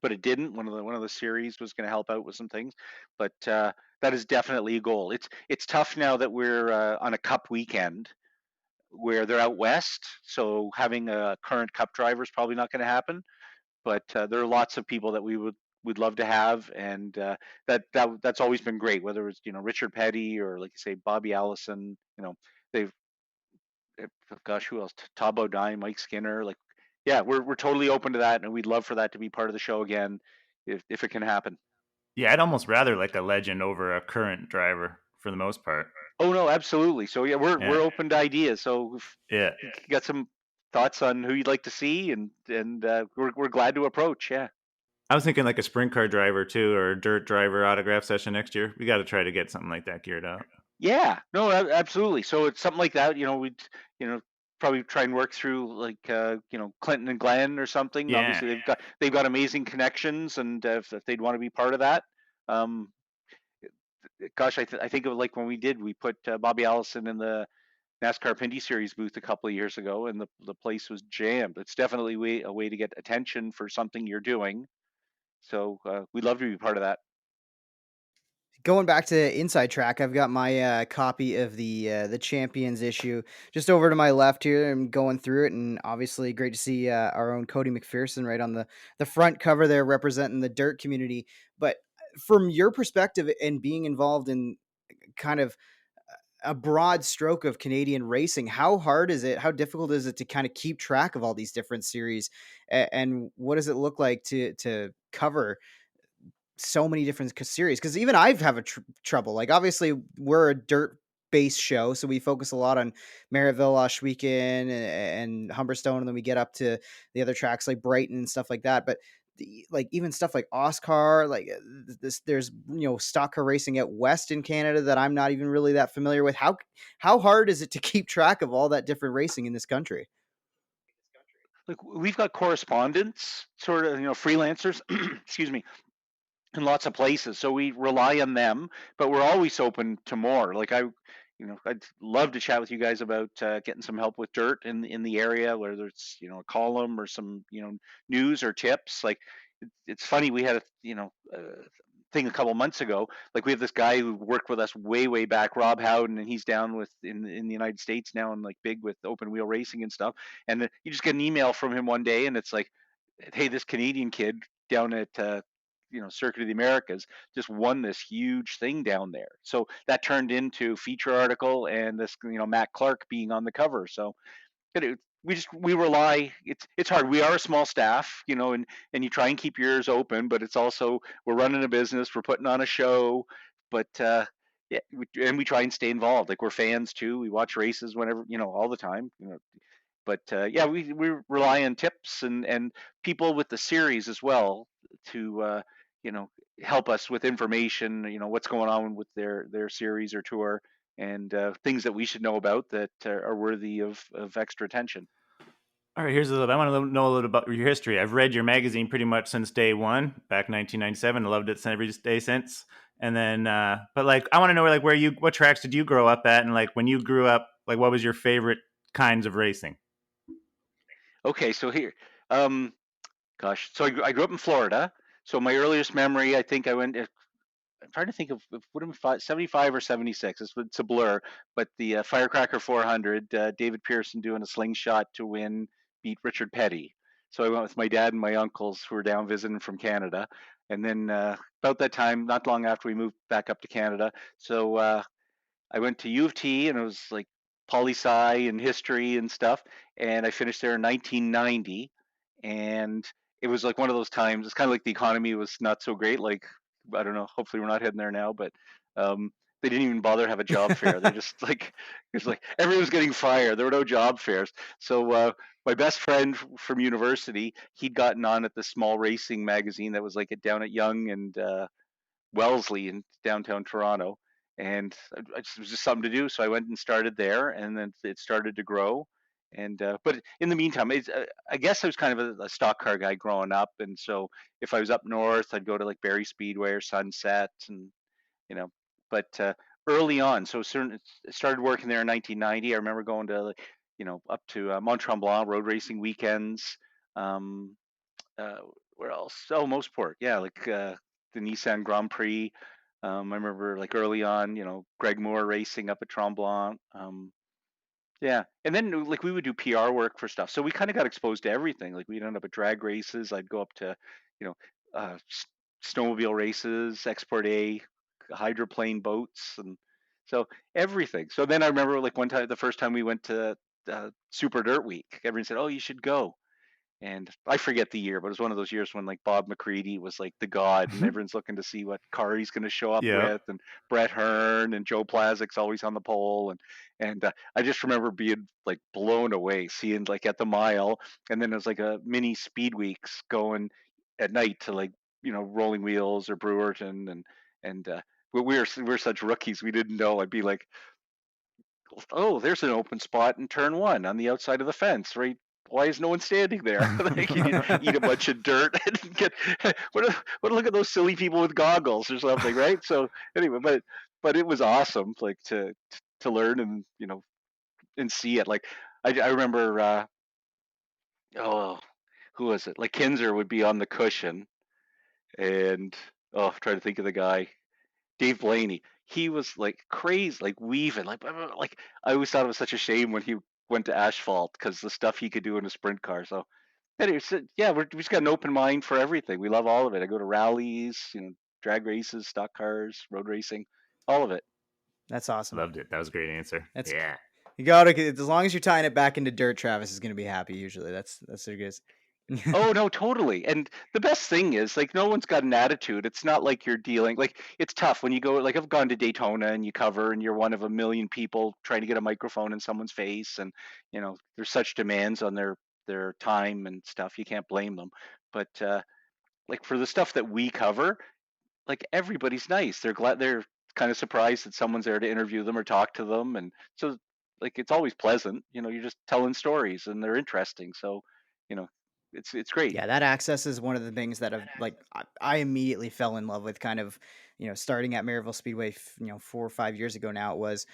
but it didn't. One of the series was going to help out with some things, but that is definitely a goal. It's tough now that we're on a Cup weekend where they're out west, so having a current Cup driver is probably not going to happen. But there are lots of people that we'd love to have, and that's always been great. Whether it's Richard Petty or like you say Bobby Allison, they've gosh, who else? Todd Bodine, Mike Skinner. Like, yeah, we're totally open to that, and we'd love for that to be part of the show again, if it can happen. Yeah, I'd almost rather like a legend over a current driver for the most part. Oh no, absolutely. So yeah, we're Yeah, open to ideas. So if yeah. you got some thoughts on who you'd like to see, and we're glad to approach. Yeah. I was thinking like a sprint car driver too, or a dirt driver autograph session next year. We got to try to get something like that geared up. Yeah, no, absolutely. So it's something like that. We'd you know probably try and work through like Clinton and Glenn or something. Yeah, Obviously, they've got amazing connections, and if they'd want to be part of that, um, gosh, I think of like when we put Bobby Allison in the NASCAR Pinty Series booth a couple of years ago, and the place was jammed. It's definitely a way to get attention for something you're doing. So we'd love to be part of that. going back to Inside Track, I've got my copy of the Champions issue just over to my left here. I'm going through it, and obviously, great to see our own Cody MacPherson right on the front cover there, representing the dirt community. But from your perspective and being involved in kind of a broad stroke of Canadian racing, how hard is it? How difficult is it to kind of keep track of all these different series, and what does it look like to cover so many different series? Because even I've have a trouble. Like, obviously, we're a dirt based show, so we focus a lot on Merrittville, Oshweekon, and Humberstone, and then we get up to the other tracks like Brighton and stuff like that. But like even stuff like Oscar, like this, there's stock car racing out west in Canada that I'm not even really that familiar with. How hard is it to keep track of all that different racing in this country? Like we've got correspondents, sort of, freelancers, excuse me, in lots of places. So we rely on them, but we're always open to more. Like I'd love to chat with you guys about getting some help with dirt in the area, whether it's a column or some news or tips. Like it's funny, we had a thing a couple months ago. Like we have this guy who worked with us way back, Rob Howden, and he's down with in the United States now and like big with open wheel racing and stuff. And you just get an email from him one day, and it's like, hey, this Canadian kid down at Circuit of the Americas just won this huge thing down there. So that turned into feature article and this Matt Clark being on the cover. So we rely. It's hard. We are a small staff, and you try and keep your ears open, but it's also we're running a business, we're putting on a show, but yeah, and we try and stay involved. Like we're fans too. We watch races whenever all the time. But yeah, we rely on tips and people with the series as well to you know help us with information. What's going on with their series or tour and things that we should know about that are worthy of extra attention. All right, here's a little. I want to know a little about your history. I've read your magazine pretty much since day one, back 1997. I loved it every day since. And then, but like, I want to know like what tracks did you grow up at, and like when you grew up, like what was your favorite kinds of racing? Okay, so here, um, gosh, so I grew up in Florida. So my earliest memory, I think I went. I'm trying to think of what am I 75 or 76. It's a blur, but the Firecracker 400, David Pearson doing a slingshot to win, beat Richard Petty. So I went with my dad and my uncles who were down visiting from Canada, and then about that time, not long after we moved back up to Canada, so I went to U of T and it was like poli sci and history and stuff. And I finished there in 1990. And it was like one of those times, it's kind of like the economy was not so great. Like, I don't know, hopefully we're not heading there now, but um, they didn't even bother to have a job fair. They're just like, it's like everyone was getting fired. There were no job fairs. So my best friend from university, he'd gotten on at this small racing magazine that was like down at Young and Wellesley in downtown Toronto, and it was just something to do. So I went and started there, and then it started to grow. And but in the meantime, I guess I was kind of a stock car guy growing up, and so if I was up north, I'd go to like Barrie Speedway or Sunset, and you know. But early on, so certain started working there in 1990. I remember going to like, up to Mont Tremblant road racing weekends. Um, uh, where else? Oh, Mostport. Yeah, like the Nissan Grand Prix. I remember like early on, Greg Moore racing up at Tremblant. Yeah, and then like we would do PR work for stuff, so we kind of got exposed to everything. Like we'd end up at drag races. I'd go up to, you know, snowmobile races, Export A, hydroplane boats, and so everything. So then I remember like one time, the first time we went to Super Dirt Week, everyone said, "Oh, you should go." And I forget the year, but it was one of those years when like Bob McCready was like the god, and everyone's looking to see what car he's going to show up Yep. with, and Brett Hearn and Joe Plazik's always on the pole, and I just remember being like blown away seeing like at the mile, and then it was like a mini speed weeks going at night to like Rolling Wheels or Brewerton, and we were such rookies we didn't know. I'd be like, oh, there's an open spot in turn one on the outside of the fence, right? Why is no one standing there? Like you eat a bunch of dirt and get what? Look at those silly people with goggles or something, right? So anyway, but it was awesome, like to learn and and see it. Like I remember, oh, who was it? Like Kinzer would be on the cushion, and oh, I'm trying to think of the guy. Dave Blaney. He was like crazy, like weaving, like I always thought it was such a shame when he went to asphalt because the stuff he could do in a sprint car. So anyway, so, yeah, we just got an open mind for everything. We love all of it. I go to rallies, drag races, stock cars, road racing, all of it. That's awesome. Loved it. That was a great answer. That's Yeah. you gotta as long as you're tying it back into dirt, Travis is gonna be happy. Usually, that's what it is. Oh no, totally. And the best thing is like no one's got an attitude. It's not like you're dealing like it's tough when you go like I've gone to Daytona and you cover and you're one of a million people trying to get a microphone in someone's face and there's such demands on their time and stuff. You can't blame them. But like for the stuff that we cover, like everybody's nice. They're kind of surprised that someone's there to interview them or talk to them and so like it's always pleasant. You're just telling stories and they're interesting. So, you know, it's great. Yeah, that access is one of the things that I immediately fell in love with. Kind of, starting at Maryville Speedway, 4 or 5 years ago now. It was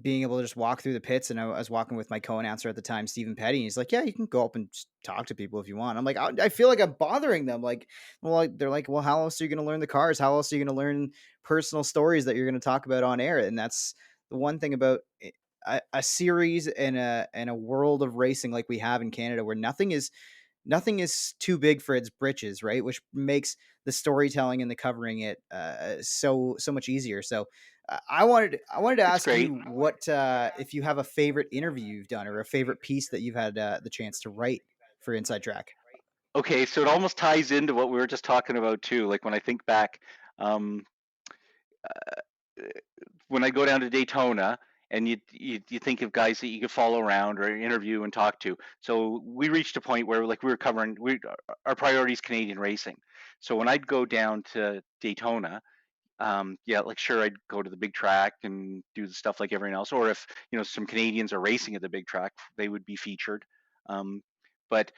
being able to just walk through the pits, and I was walking with my co-announcer at the time, Stephen Petty. And he's like, "Yeah, you can go up and just talk to people if you want." I'm like, I feel like I'm bothering them. Like, well, they're like, "Well, how else are you going to learn the cars? How else are you going to learn personal stories that you're going to talk about on air?" And that's the one thing about a series and a world of racing like we have in Canada, where nothing is too big for its britches, right? Which makes the storytelling and the covering it so much easier. So I wanted to It's ask great. you what if you have a favorite interview you've done or a favorite piece that you've had the chance to write for Inside Track. Okay, so it almost ties into what we were just talking about too. Like when I think back, um, when I go down to Daytona, and you think of guys that you could follow around or interview and talk to. So we reached a point where like we were covering our priority is Canadian racing. So when I'd go down to Daytona, yeah, like sure I'd go to the big track and do the stuff like everyone else, or if some Canadians are racing at the big track, they would be featured. Um, but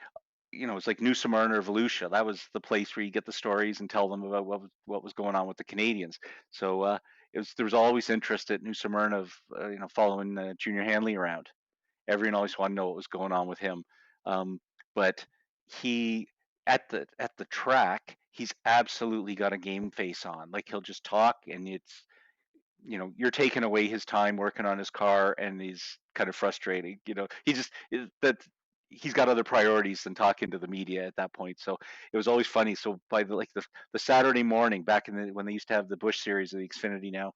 it's like New Smyrna or Volusia. That was the place where you get the stories and tell them about what was going on with the Canadians. So there was always interest at New Smyrna of following Junior Hanley around. Everyone always wanted to know what was going on with him. Um, but he at the track, he's absolutely got a game face on. Like he'll just talk, and you're taking away his time working on his car, and he's kind of frustrating. He just that he's got other priorities than talking to the media at that point. So it was always funny. So by the Saturday morning back when they used to have the Busch series of the Xfinity now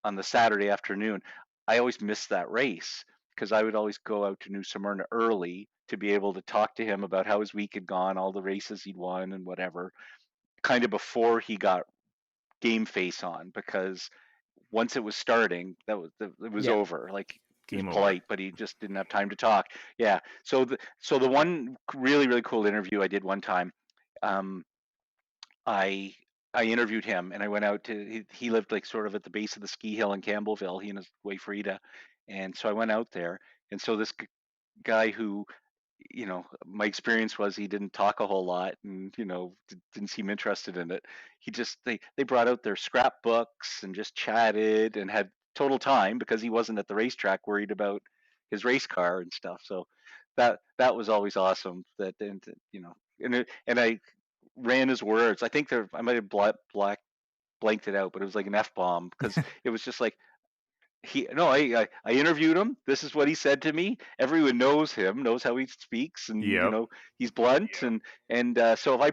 on the Saturday afternoon, I always missed that race because I would always go out to New Smyrna early to be able to talk to him about how his week had gone, all the races he'd won, and whatever, kind of before he got game face on, because once it was starting, it was Yeah. over. Like he was Game over. polite, but he just didn't have time to talk. Yeah. So the one really really cool interview I did one time, um, I I interviewed him and I went out to he lived like sort of at the base of the ski hill in Campbellville, he and his wife Rita, and so I went out there, and so this guy who my experience was he didn't talk a whole lot and didn't seem interested in it. He just they brought out their scrapbooks and just chatted and had total time because he wasn't at the racetrack worried about his race car and stuff. So that was always awesome. That and I ran his words. I think I might have blanked it out, but it was like an F bomb because it was just like he no I interviewed him. This is what he said to me. Everyone knows him, knows how he speaks, and Yep. he's blunt. And so if I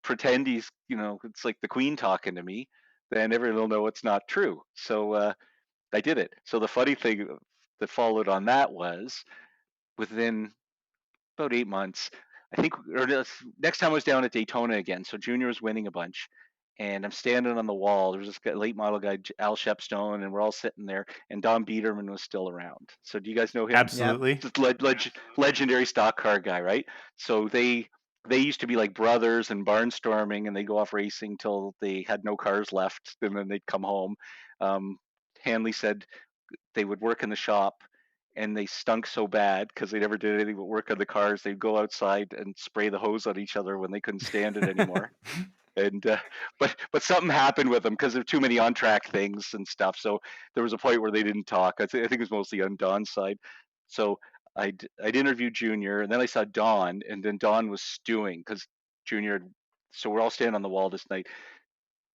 pretend he's it's like the queen talking to me, then everyone will know it's not true. So I did it. So the funny thing that followed on that was within about 8 months, I think, or next time I was down at Daytona again. So Junior was winning a bunch, and I'm standing on the wall. There was this late model guy, Al Shepstone, and we're all sitting there. And Don Biederman was still around. So do you guys know him? Yep. Absolutely. Just legendary stock car guy, right? So they used to be like brothers and barnstorming, and they go off racing till they had no cars left, and then they'd come home. Um, Hanley said they would work in the shop and they stunk so bad because they never did anything but work on the cars. They'd go outside and spray the hose on each other when they couldn't stand it anymore. And but something happened with them because there were too many on track things and stuff. So there was a point where they didn't talk. I think it was mostly on Don's side. So I'd interviewed Junior, and then I saw Don, and then Don was stewing because Junior. So we're all standing on the wall this night.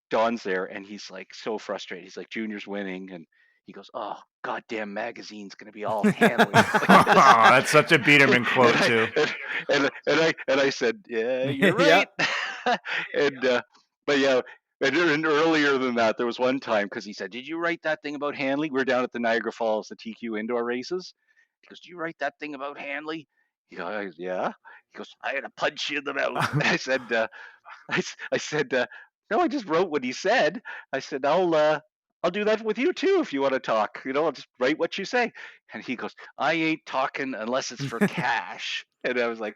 Don's there, and he's like so frustrated. He's like, Junior's winning, and he goes, "Oh, goddamn magazine's gonna be all Hanley like Oh, this." that's such a Biederman and quote I too. and I said, "Yeah, you're right." Yep. and but yeah, and earlier than that, there was one time because he said, "Did you write that thing about Hanley?" We're down at the Niagara Falls, the TQ indoor races. He goes, "Do you write that thing about Hanley?" He goes, "Yeah." He goes, "I had to punch you in the mouth." I said, I said, "No, I just wrote what he said." I said, I'll do that with you too if you want to talk. I'll just write what you say." And he goes, "I ain't talking unless it's for cash." And I was like,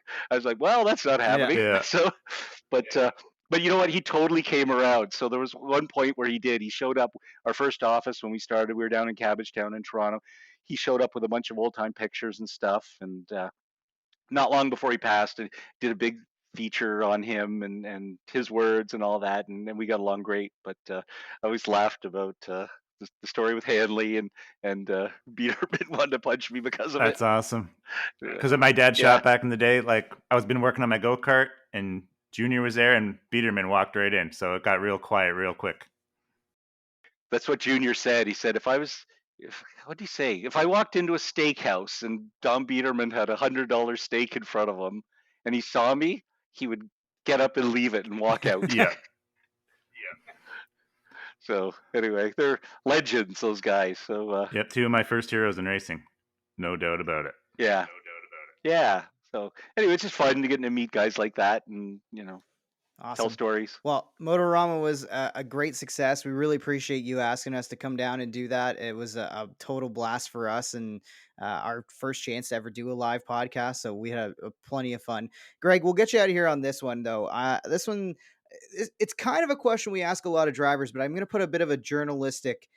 "Well, that's not Yeah. happening." Yeah. So, but uh, but you know what? He totally came around. So there was one point where he did. He showed up our first office when we started. We were down in Cabbagetown in Toronto. He showed up with a bunch of old time pictures and stuff, and not long before he passed, I did a big feature on him and his words and all that, and we got along great. But I always laughed about the story with Hanley and Biederman wanted to punch me because of it. That's awesome. Uh, Because at my dad's yeah, shop back in the day, like I was been working on my go kart, and Junior was there, and Biederman walked right in, so it got real quiet real quick. that's what Junior said. He said what did he say? If I walked into a steakhouse and Don Biederman had $100 steak in front of him, and he saw me, he would get up and leave it and walk out. Yeah. So anyway, they're legends, those guys. So Yep. Two of my first heroes in racing, no doubt about it. yeah, yeah. So anyway, it's just fun to get to meet guys like that and tell Awesome. stories. Well, Motorama was a great success. We really appreciate you asking us to come down and do that. It was a total blast for us and our first chance to ever do a live podcast. So we had plenty of fun. Greg, we'll get you out of here on this one, though. This one, it's kind of a question we ask a lot of drivers, but I'm going to put a bit of a journalistic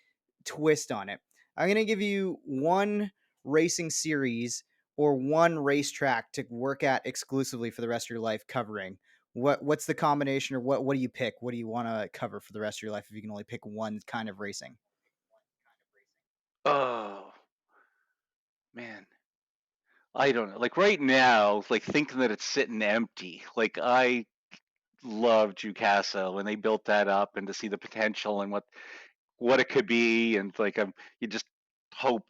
twist on it. I'm going to give you one racing series or one racetrack to work at exclusively for the rest of your life covering. What's the combination, or what do you pick? What do you want to cover for the rest of your life if you can only pick one kind of racing? Oh man, I don't know. Like right now, like thinking that it's sitting empty. Like I love Jukasa when they built that up and to see the potential and what it could be, and like you just hope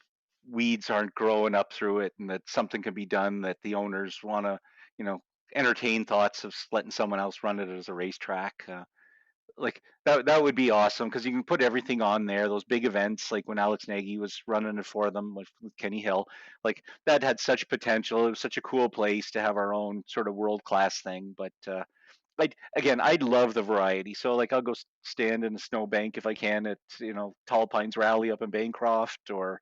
weeds aren't growing up through it and that something can be done, that the owners want to you know entertain thoughts of letting someone else run it as a racetrack. Like that would be awesome because you can put everything on there. Those big events, like when Alex Nagy was running it for them with Kenny Hill, like that had such potential. It was such a cool place to have our own sort of world class thing. But like again, I'd love the variety. So like I'll go stand in a snowbank if I can at Tall Pines Rally up in Bancroft, or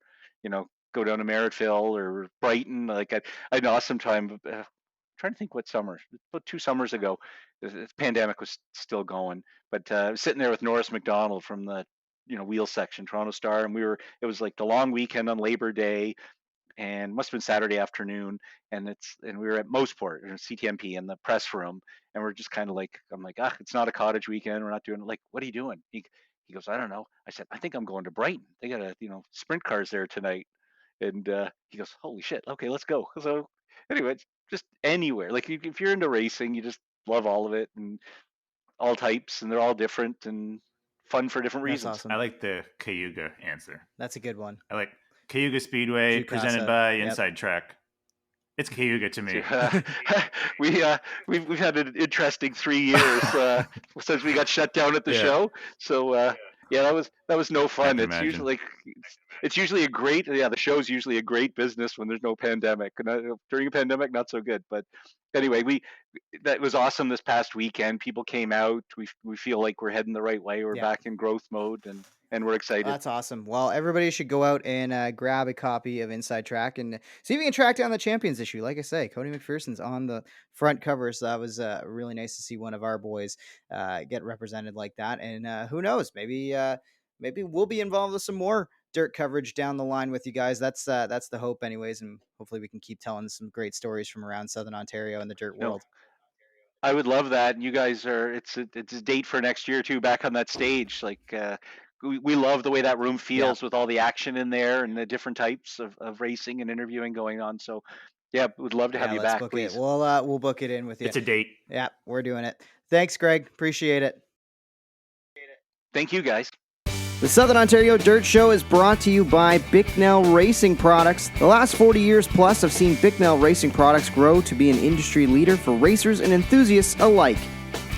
go down to Merrittville or Brighton. Like I had an awesome time. Trying to think what summer, about 2 summers ago, the pandemic was still going, but I was sitting there with Norris McDonald from the wheel section, Toronto Star, and it was like the long weekend on Labor Day, and must have been Saturday afternoon, and we were at Mosport or CTMP in the press room, and we're just kind of like, I'm like, it's not a cottage weekend, we're not doing it. Like, what are you doing? He goes, I don't know. I said, I think I'm going to Brighton. They got a sprint cars there tonight, and he goes, holy shit, okay, let's go. So anyway, it's just anywhere. Like if you're into racing, you just love all of it and all types, and they're all different and fun for different That's reasons. I awesome. like the Cayuga answer. That's a good one. I like Cayuga Speedway presented Jukasa. by Yep. Inside Track. It's Cayuga to So, me. we we've had an interesting 3 years since we got shut down at the Yeah, show. So yeah, that was no I fun. can It's imagine. usually it's usually a great, yeah, the show's usually a great business when there's no pandemic. And during a pandemic, not so good. But anyway, we that was awesome this past weekend. People came out. We feel like we're heading the right way. We're Yeah. back in growth mode, and we're excited. That's awesome. Well, everybody should go out and grab a copy of Inside Track and see if you can track down the champions issue. Like I say, Cody McPherson's on the front cover, so that was really nice to see one of our boys get represented like that. And who knows, maybe we'll be involved with some more dirt coverage down the line with you guys. That's the hope, anyways, and hopefully we can keep telling some great stories from around Southern Ontario and the dirt No, world. I would love that. You guys are it's a date for next year too, back on that stage. Like we love the way that room Yeah, feels with all the action in there and the different types of racing and interviewing going on. So yeah, would love to have yeah. you Let's back, book it. please. We'll book it in with you. It's a date. Yeah, we're doing it. Thanks, Greg. Appreciate it. Thank you, guys. The Southern Ontario Dirt Show is brought to you by Bicknell Racing Products. The last 40 years plus have seen Bicknell Racing Products grow to be an industry leader for racers and enthusiasts alike.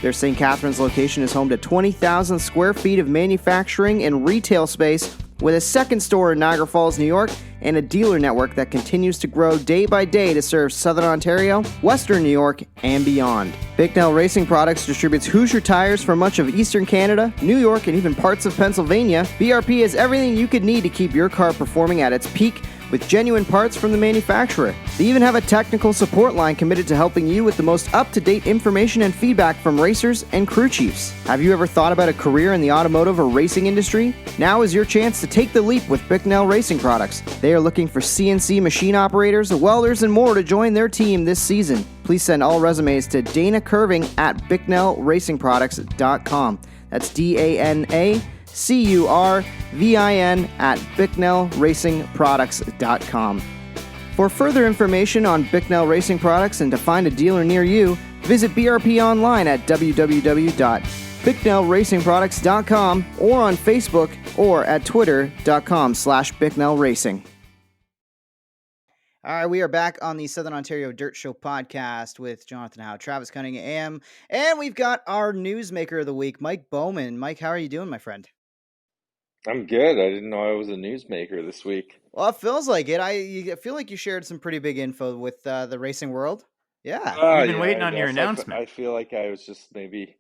Their St. Catharines location is home to 20,000 square feet of manufacturing and retail space, with a second store in Niagara Falls, New York, and a dealer network that continues to grow day by day to serve Southern Ontario, Western New York, and beyond. Bicknell Racing Products distributes Hoosier tires for much of Eastern Canada, New York, and even parts of Pennsylvania. BRP has everything you could need to keep your car performing at its peak, with genuine parts from the manufacturer. They even have a technical support line committed to helping you with the most up-to-date information and feedback from racers and crew chiefs. Have you ever thought about a career in the automotive or racing industry? Now is your chance to take the leap with Bicknell Racing Products. They are looking for CNC machine operators, welders, and more to join their team this season. Please send all resumes to Dana Curving at BicknellRacingProducts.com. That's DANA CURVIN at BicknellRacingProducts.com. For further information on Bicknell Racing Products and to find a dealer near you, visit BRP online at www.BicknellRacingProducts.com or on Facebook or at twitter.com/BicknellRacing. All right, we are back on the Southern Ontario Dirt Show podcast with Jonathon and Travis Cunningham, and we've got our newsmaker of the week, Mike Bowman. Mike, how are you doing, my friend? I'm good. I didn't know I was a newsmaker this week. Well, it feels like it. I feel like you shared some pretty big info with the racing world. Yeah. Oh, We've been yeah, waiting I on your guess. announcement. I feel like I was just maybe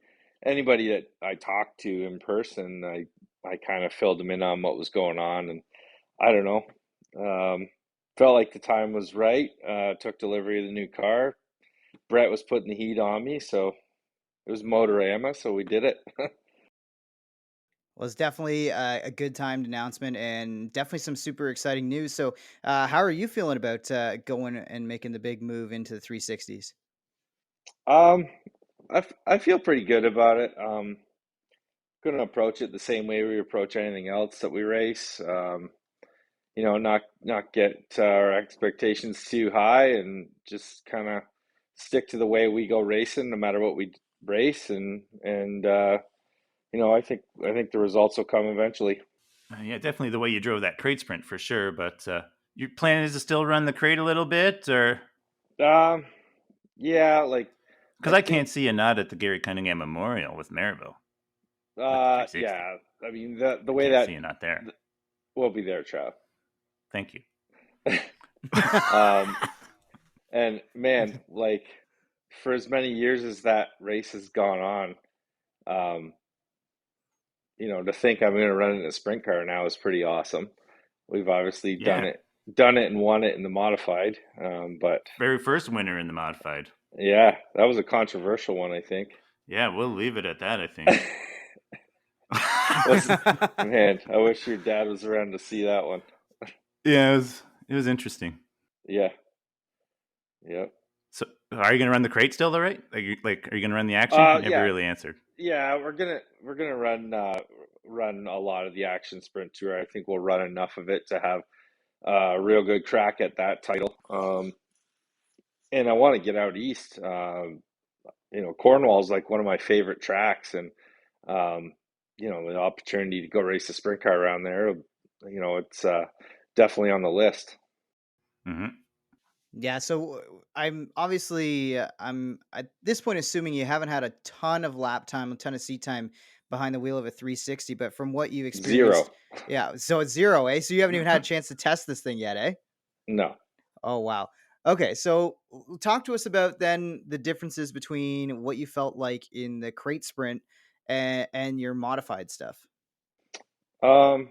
anybody that I talked to in person, I kind of filled them in on what was going on, and I don't know. Um, Felt like the time was right. Took delivery of the new car. Brett was putting the heat on me, so it was Motorama, so we did it. Well, it's definitely a good timed announcement and definitely some super exciting news. So, how are you feeling about going and making the big move into the 360s? Um, I feel pretty good about it. Gonna approach it the same way we approach anything else that we race. Not get our expectations too high and just kind of stick to the way we go racing, no matter what we race, and I think the results will come eventually. Yeah, definitely the way you drove that crate sprint for sure. But your plan is to still run the crate a little bit, or Um, yeah, like because I I think, can't see a nod at the Gary Cunningham Memorial with Maryville with the 360. yeah. I mean, the I way can't see that a nod there. we'll be there, Trav. Thank you. Um, and man, like for as many years as that race has gone on, to think I'm going to run in a sprint car now is pretty awesome. We've obviously Yeah, done it and won it in the modified. But very first winner in the modified. yeah, that was a controversial one, I think. Yeah, we'll leave it at that. I think. Was Man, I wish your dad was around to see that one. Yeah, it was interesting. Yeah, yep. So, are you going to run the crate still, though? Right? Are you going to run the action? You never Yeah, really answered. yeah. We're gonna run a lot of the action sprint tour. I think we'll run enough of it to have a real good crack at that title. And I want to get out east. Cornwall is like one of my favorite tracks, and um, the opportunity to go race a sprint car around there, it's definitely on the list. Mm-hmm. Yeah, so I'm obviously I'm at this point assuming you haven't had a ton of lap time, a ton of seat time behind the wheel of a 360, but from what you've experienced, Zero. yeah, so it's zero, eh? So you haven't even had a chance to test this thing yet, eh? No. Oh wow. Okay, so talk to us about then the differences between what you felt like in the crate sprint and your modified stuff. Um,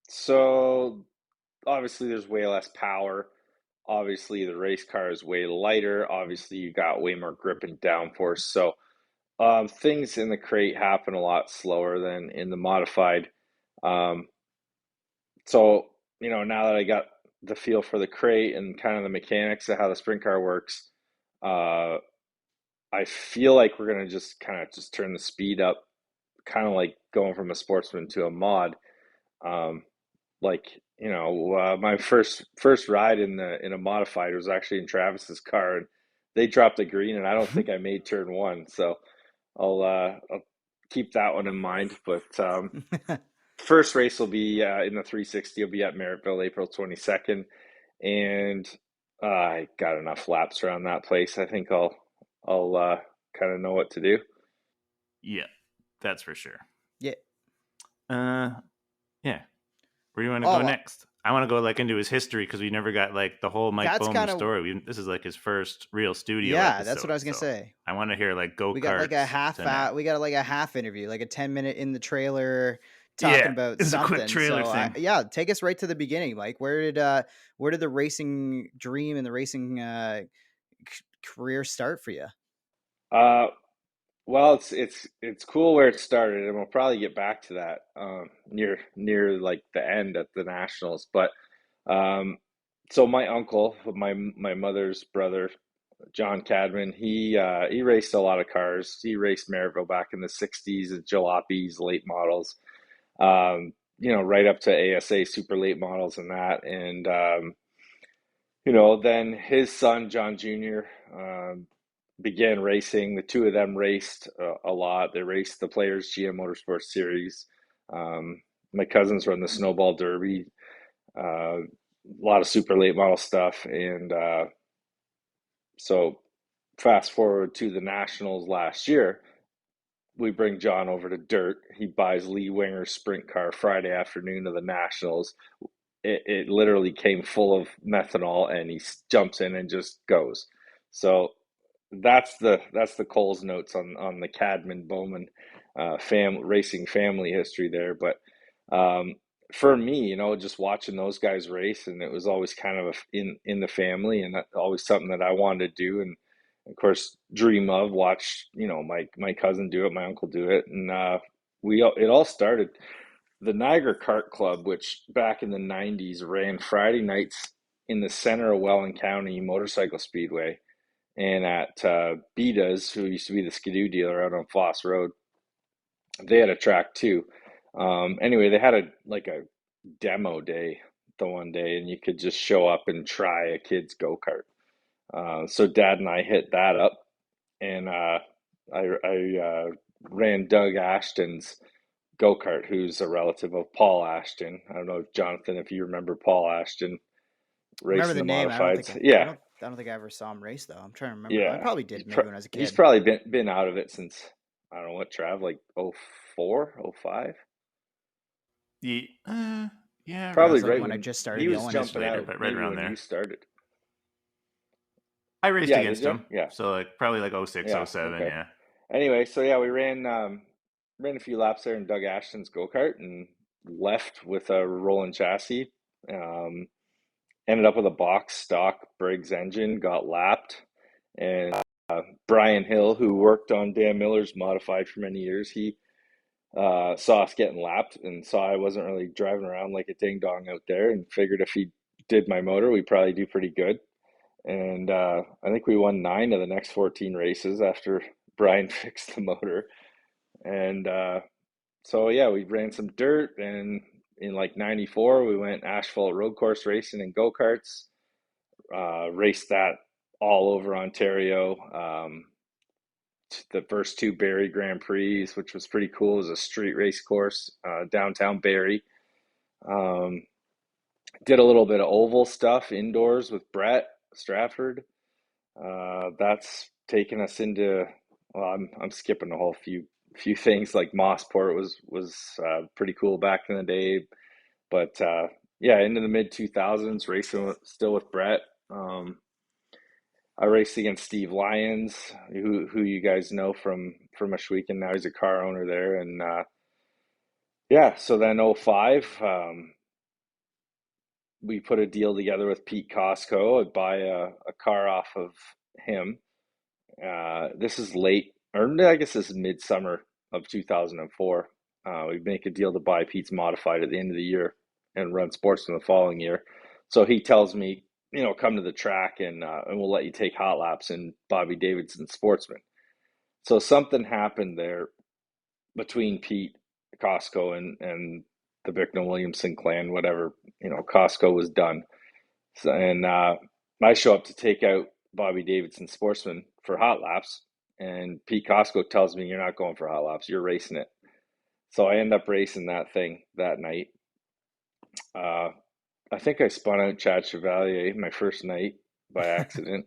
so obviously there's way less power. Obviously the race car is way lighter. Obviously you got way more grip and downforce. So things in the crate happen a lot slower than in the modified. Um, so now that I got the feel for the crate and kind of the mechanics of how the sprint car works, uh, I feel like we're gonna just kind of just turn the speed up, kind of like going from a sportsman to a mod. Um, my first ride in a modified was actually in Travis's car, and they dropped a green, and I don't think I made turn one. So I'll keep that one in mind. But first race will be in the 360. Will be at Merrittville, April 22nd, and I got enough laps around that place. I think I'll kind of know what to do. Yeah, that's for sure. Yeah. Yeah. Where do you want to go Oh, next? I want to go like into his history because we never got like the whole Mike that's Bowman kind of, story. This is like his first real studio yeah, that's what I episode, was gonna so say. I want to hear like go We got like a karts half to now. we got like a half interview, like a 10-minute in the trailer talking Yeah, about it's a quick something. trailer So thing. yeah, take us right to the beginning. Like where did the racing dream and the racing career start for you? Uh, well, it's cool where it started, and we'll probably get back to that near like the end at the nationals. But um, so my uncle, my mother's brother, John Cadman, he raced a lot of cars. He raced Merrittville back in the '60s, jalopies, late models, right up to ASA super late models and that. And then his son John Jr. Began racing. The two of them raced a lot. They raced the Players GM Motorsports Series. My cousins run the Snowball Derby. A lot of super late model stuff, and so fast forward to the Nationals last year, we bring John over to dirt. He buys Lee Winger's sprint car Friday afternoon of the Nationals. It literally came full of methanol, and he jumps in and just goes. So that's the Coles notes on the Cadman Bowman racing family history there. But for me, just watching those guys race, and it was always kind of in the family, and always something that I wanted to do, and of course dream of watch. My cousin do it, my uncle do it, and it all started. The Niagara Kart Club, which back in the '90s ran Friday nights in the center of Welland County Motorcycle Speedway, and at Beda's, who used to be the Skidoo dealer out on Foss Road, they had a track too. Anyway, they had a demo day the one day, and you could just show up and try a kid's go-kart. So Dad and I hit that up, and I ran Doug Ashton's go-kart, who's a relative of Paul Ashton. I don't know if Jonathan, if you remember Paul Ashton Remember racing the the name? modifieds. Yeah, I don't think I ever saw him race though. I'm trying to remember. I yeah. probably He's did maybe when I was a he's kid. probably been out of it since, I don't know what, Trav, like 04, 05? Yeah, That around was Probably like right when I when just started he was going. just jumping later, out, but right maybe around when you there. started. I raced Yeah, did against you? him, Yeah. so like probably like '06, Yeah, '07. okay. Yeah. Anyway, so yeah, we ran a few laps there in Doug Ashton's go-kart and left with a rolling chassis. Um, Ended up with a box stock Briggs engine, got lapped, and Brian Hill, who worked on Dan Miller's modified for many years, he saw us getting lapped and saw I wasn't really driving around like a ding dong out there, and figured if he did my motor, we'd probably do pretty good. And I think we won 9 of the next 14 races after Brian fixed the motor. And so yeah, we ran some dirt, and in like '94 we went asphalt road course racing and go-karts. Raced that all over Ontario. The first 2 Barrie Grand Prix, which was pretty cool. It was a street race course, downtown Barrie. Um, did a little bit of oval stuff indoors with Brett Stratford. That's taken us into. Well, I'm skipping a whole few things. Like Mossport was pretty cool back in the day, but yeah, into the mid 2000s, racing still with Brett. I raced against Steve Lyons, who you guys know from Ashwegan. Now he's a car owner there, and yeah. So then '05, we put a deal together with Pete Costco. I'd buy a car off of him. This is late, or I guess this is midsummer of 2004. We make a deal to buy Pete's modified at the end of the year and run Sportsman the following year. So he tells me, come to the track, and we'll let you take hot laps in Bobby Davidson's Sportsman. So something happened there between Pete Costco and the Bicknell Williamson clan, whatever, Costco was done. So, and I show up to take out Bobby Davidson Sportsman for hot laps, and Pete Costco tells me, you're not going for hot laps, you're racing it. So I end up racing that thing that night. I think I spun out Chad Chevalier my first night by accident.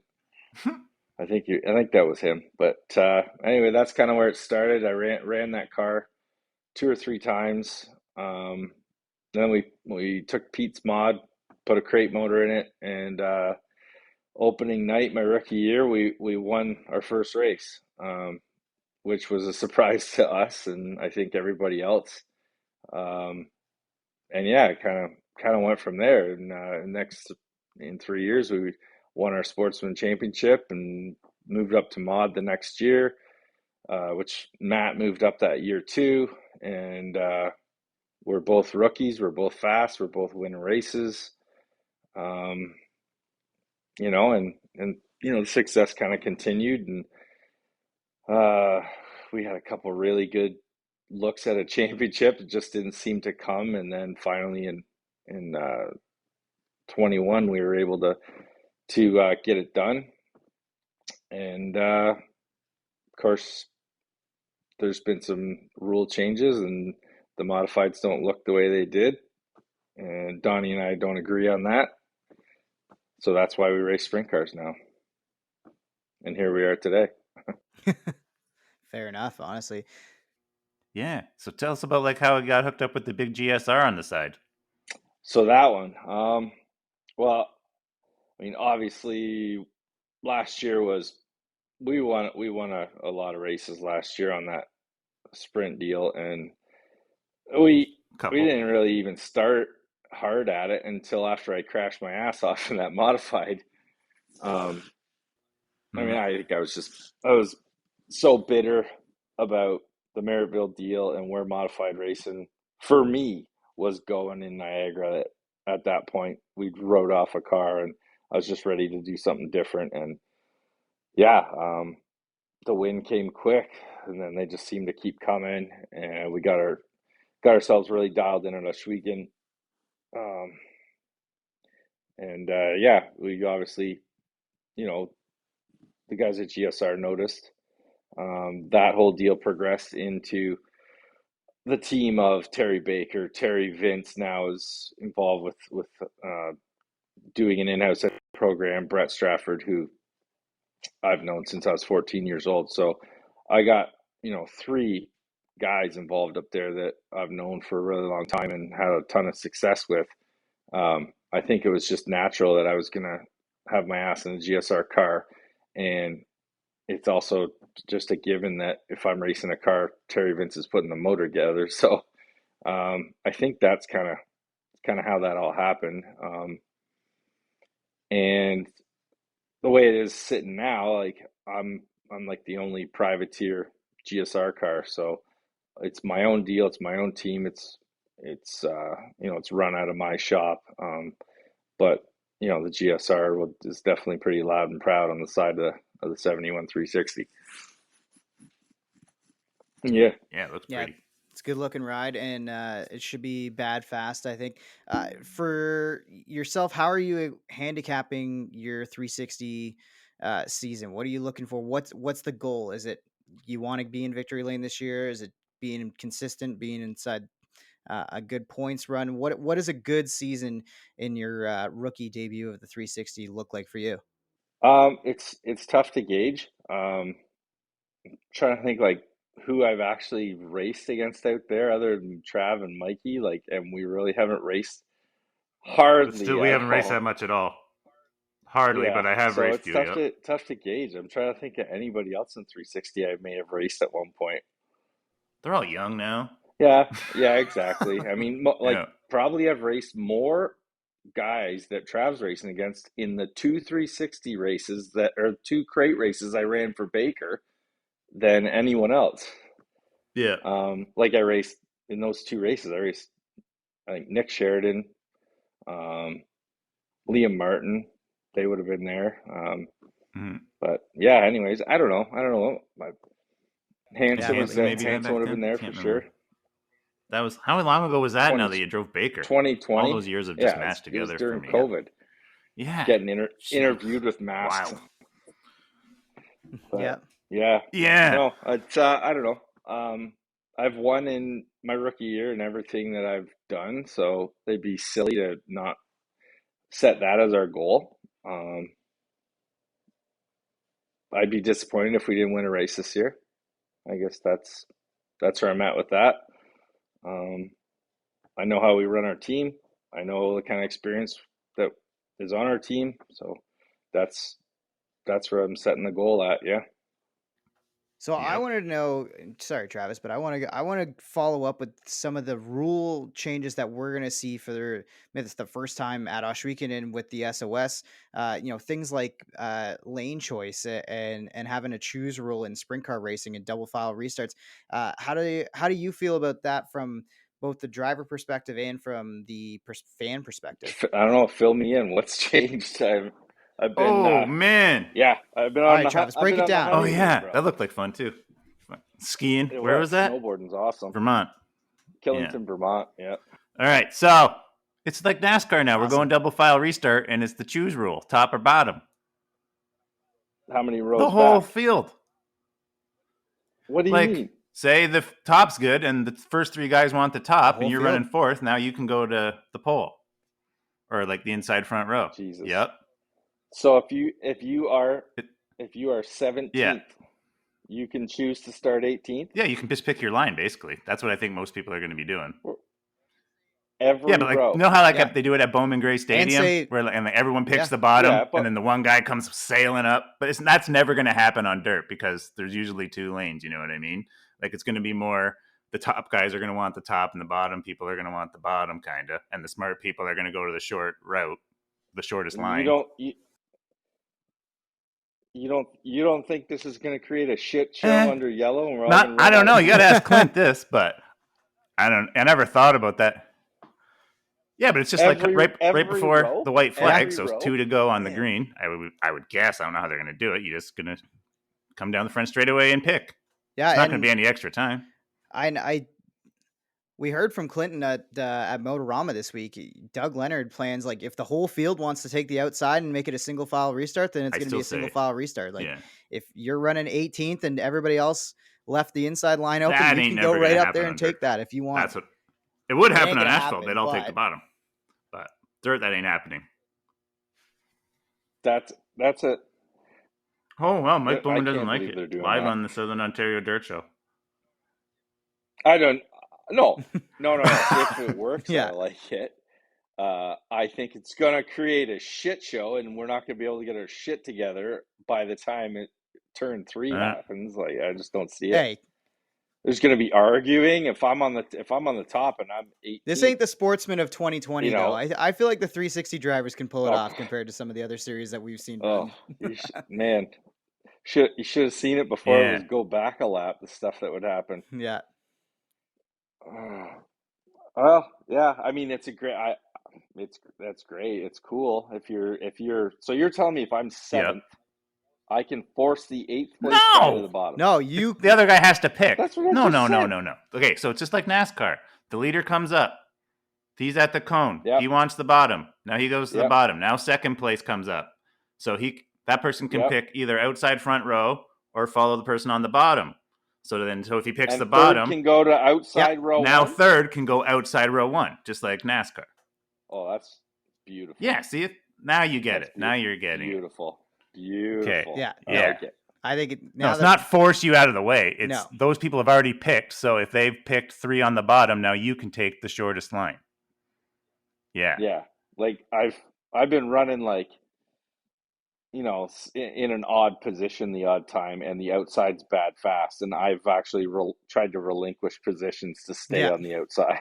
I think that was him. But anyway, that's kind of where it started. I ran that car 2 or 3 times. Then we took Pete's mod, put a crate motor in it, and opening night, my rookie year, we won our first race, which was a surprise to us and I think everybody else. And yeah, it kind of went from there. And in 3 years, we won our sportsman championship and moved up to mod the next year, which Matt moved up that year too. And we're both rookies. We're both fast. We're both winning races. You know, and the success kind of continued, and we had a couple really good looks at a championship. It just didn't seem to come, and then finally in 21 we were able to get it done. And of course, there's been some rule changes, and the modifieds don't look the way they did, and Donnie and I don't agree on that. So that's why we race sprint cars now. And here we are today. Fair enough, honestly. Yeah. So tell us about like how it got hooked up with the big GSR on the side. So that one, well, I mean, obviously, last year we won a lot of races last year on that sprint deal, and we didn't really even start hard at it until after I crashed my ass off in that modified. I mean, I think I was so bitter about the Merrittville deal and where modified racing for me was going in Niagara. At that point, we'd rode off a car, and I was just ready to do something different. And yeah, the win came quick, and then they just seemed to keep coming, and we got ourselves really dialed in on Oshwegan. And yeah, we obviously, the guys at GSR noticed. That whole deal progressed into the team of Terry Baker. Terry Vince now is involved with doing an in-house program. Brett Strafford, who I've known since I was 14 years old. So I got 3 guys involved up there that I've known for a really long time and had a ton of success with. I think it was just natural that I was gonna have my ass in a GSR car, and it's also just a given that if I'm racing a car, Terry Vince is putting the motor together. So I think that's kind of how that all happened. And the way it is sitting now, like I'm like the only privateer GSR car, so it's my own deal. It's my own team. It's it's run out of my shop. But the GSR is definitely pretty loud and proud on the side of the 71 360. Yeah. Yeah, it looks pretty. It's a good looking ride, and it should be bad fast, I think. For yourself, how are you handicapping your 360 season? What are you looking for? What's the goal? Is it you want to be in victory lane this year? Is it being consistent, being inside a good points run? What does a good season in your rookie debut of the 360 look like for you? It's tough to gauge. Trying to think like who I've actually raced against out there other than Trav and Mikey, and we really haven't raced hardly. Still, we haven't raced that much at all. Hardly, but I have raced you. It's tough to gauge. I'm trying to think of anybody else in 360 I may have raced at one point. They're all young now. Yeah, exactly. I mean, probably I've raced more guys that Trav's racing against in the 2 360 races that are 2 crate races I ran for Baker than anyone else. Yeah. I raced in those 2 races. I raced, I think, Nick Sheridan, Liam Martin. They would have been there. But yeah, anyways, I don't know. Hanson would have been there for sure. That was how long ago was that? 20, now that you drove Baker, 2020. All those years have just matched together. It was during for me. COVID. Yeah, getting interviewed with masks. Wow. Yeah. Yeah. No, it's I don't know. I've won in my rookie year and everything that I've done, so they'd be silly to not set that as our goal. I'd be disappointed if we didn't win a race this year. I guess that's where I'm at with that. Um, I know how we run our team. I know the kind of experience that is on our team, so that's where I'm setting the goal at. Yeah. So I Yep. wanted to know, sorry, Travis, but I want to follow up with some of the rule changes that we're going to see for maybe it's the first time at Oshweekend and with the SOS. Things like lane choice and having a choose rule in sprint car racing and double file restarts. How do you feel about that from both the driver perspective and from the fan perspective? I don't know. Fill me in. What's changed? I've been Oh man. yeah. I've been All on right, Travis, I've break been it on the down. Oh honeymoon, yeah, bro. that looked like fun too. Skiing. It Where was was. that? Snowboarding's awesome. Vermont. Yeah. Killington, Vermont. Yeah. All right. So it's like NASCAR now. We're Awesome. going double file restart, and it's the choose rule: top or bottom. How many The rows whole back? field. What do you Like, mean? say the top's good, and the first three guys want the top, whole and you're field? running fourth. Now you can go to the pole, or like the inside front row. Jesus. Yep. So if you are It- 17th, yeah. you can choose to start 18th. Yeah, you can just pick your line. Basically, that's what I think most people are going to be doing. Every Yeah, but like, row. you know how Yeah. they do it at Bowman Gray Stadium, say- where like everyone picks Yeah. the bottom, Yeah, but- and then the one guy comes sailing up. But that's never going to happen on dirt because there's usually two lanes. You know what I mean? Like it's going to be more the top guys are going to want the top, and the bottom people are going to want the bottom, kind of. And the smart people are going to go to the short route, the shortest line. You don't think this is going to create a shit show under yellow, and we're all going to run I don't out know. of You got to ask Clint this, but I never thought about that. Yeah, but it's just like right before row? the white flag, Every so row? 2 to go on the Man. green. I would guess. I don't know how they're going to do it. You're just going to come down the front straightaway and pick. Yeah, It's not going to be any extra time. We heard from Clinton at Motorama this week. Doug Leonard plans, like, if the whole field wants to take the outside and make it a single file restart, then it's going to be a single file restart. Like, Yeah. if you're running 18th and everybody else left the inside line open, That you ain't can go never right gonna up happen there and on take dirt. that if you want. That's what it would It happen ain't on gonna asphalt. happen, They'd all take but- the bottom, but dirt that ain't happening. That's it. Oh well, Mike I Bowman can't doesn't like believe they're it. doing Live that. on the Southern Ontario Dirt Show. I don't. No. If it works, Yeah. I like it. I think it's gonna create a shit show, and we're not gonna be able to get our shit together by the time turn 3 happens. Like, I just don't see it. Hey, There's gonna be arguing if I'm on the top and I'm 18. this ain't the Sportsman of 2020, You know. though. I feel like the 360 drivers can pull it Oh. off compared to some of the other series that we've seen Oh, run. man, you should have seen it before it Yeah. was go back a lap. The stuff that would happen. Yeah. Well, yeah. I mean, that's great. It's cool if you're. So you're telling me if I'm 7th, I can force the 8th place guy to the bottom. No, The other guy has to pick. That's what I No. just said. Okay, so it's just like NASCAR. The leader comes up. He's at the cone. Yep. He wants the bottom. Now he goes to the Yep. bottom. Now second place comes up. So that person can Yep. pick either outside front row or follow the person on the bottom. So if he picks And the third bottom, can go to outside row now 1. third can go outside row 1, just like NASCAR. Oh, that's beautiful. Yeah, see it? Now you get That's it. Now you're getting beautiful. it. Beautiful. Yeah. I Yeah. like it. I think No, it's not force you out of the way. It's No. those people have already picked. So if they've picked 3 on the bottom, now you can take the shortest line. Yeah. Yeah. Like I've been running like, in an odd position the odd time, and the outside's bad fast, and I've actually tried to relinquish positions to stay on the outside.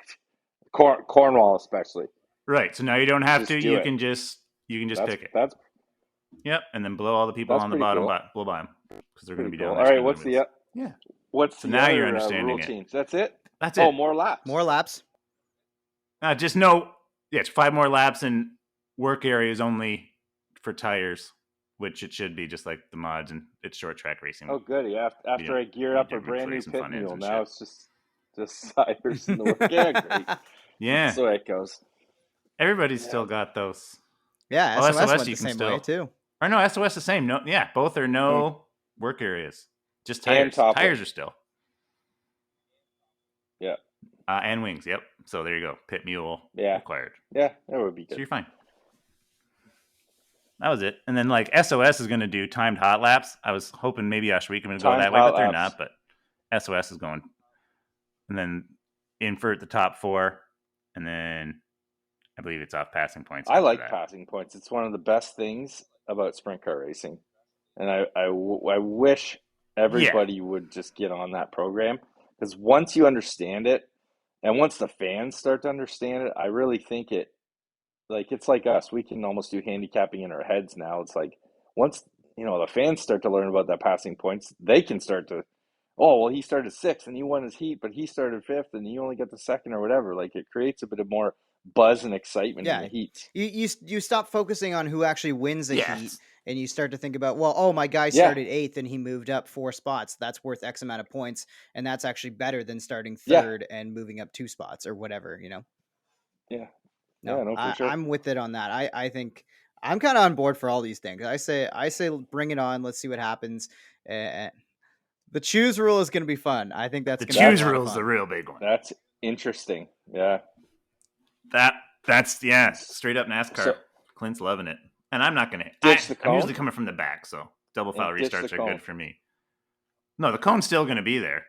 Cornwall especially. Right. So now you don't have Just to. do You it. can just pick it. That's Yep, and then blow all the people That's on the pretty bottom, cool. blow by them because they're going to be pretty down cool. there. All right, what's So the now other, you're understanding rule it. change? That's it? That's it. Oh, more laps. More laps. Just no. Yeah, it's 5 more laps, and work area is only for tires, which it should be just like the mods, and it's short track racing. Oh, good. Yeah. After I gear up a brand new pit mule, now it's just tires in the work. Yeah, great. Yeah. That's the way it goes. Everybody's still got those. Yeah, Oh, SOS went you the can same still. way too. Or no, SOS the same. No, yeah, both are no work areas. Just And tires. top Tires wing. are still. Yeah. And wings. Yep. So there you go. Pit mule Yeah. required. Yeah, that would be So good. you're fine. That was it. And then like SOS is going to do timed hot laps. I was hoping maybe Oshweek would go Timed that way, hot but they're laps. not. But SOS is going. And then invert the top 4. And then I believe it's off passing points I after like that. passing points. It's one of the best things about sprint car racing. And I wish Yeah. everybody would just get on that program, because once you understand it, and once the fans start to understand it, I really think it's like us. We can almost do handicapping in our heads now. It's like once the fans start to learn about that passing points, they can start to, oh well, he started 6th and he won his heat, but he started 5th and he only got the 2nd or whatever. Like, it creates a bit of more buzz and excitement in the Yeah, heats. you stop focusing on who actually wins a heat, Yes. and you start to think about, well, oh, my guy Yeah, started 8th and he moved up 4 spots. That's worth X amount of points, and that's actually better than starting yeah, 3rd and moving up 2 spots or whatever. yeah, No, yeah. No, for sure. I'm with it on that. I think I'm kind of on board for all these things. I say bring it on. Let's see what happens. Uh, the choose rule is going to be fun. I think that's The going to be a choose lot of rule is the fun. real big one. That's interesting. Yeah. That's straight up NASCAR. So Clint's loving it. And I'm not going to. ditch the I'm cone usually coming from the back, so double and foul ditch the restarts are cone. good for me. No, the cone's still going to be there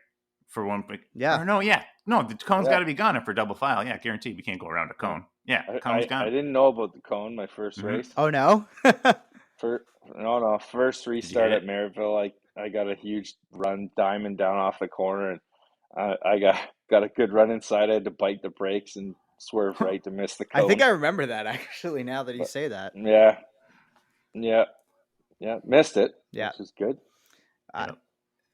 for one. Yeah. Or no, yeah. No, the cone's Yeah. got to be gone for double file. Yeah, guaranteed. We can't go around a cone. Yeah, cone's I gone. didn't know about the cone my first race. Oh no. First Did you hit restart it? at Maryville, I got a huge run diamond down off the corner, and I got a good run inside. I had to bite the brakes and swerve right to miss the I cone. think I remember that actually. Now that you But say that. yeah, missed it, Yeah. which is good. I, Yep.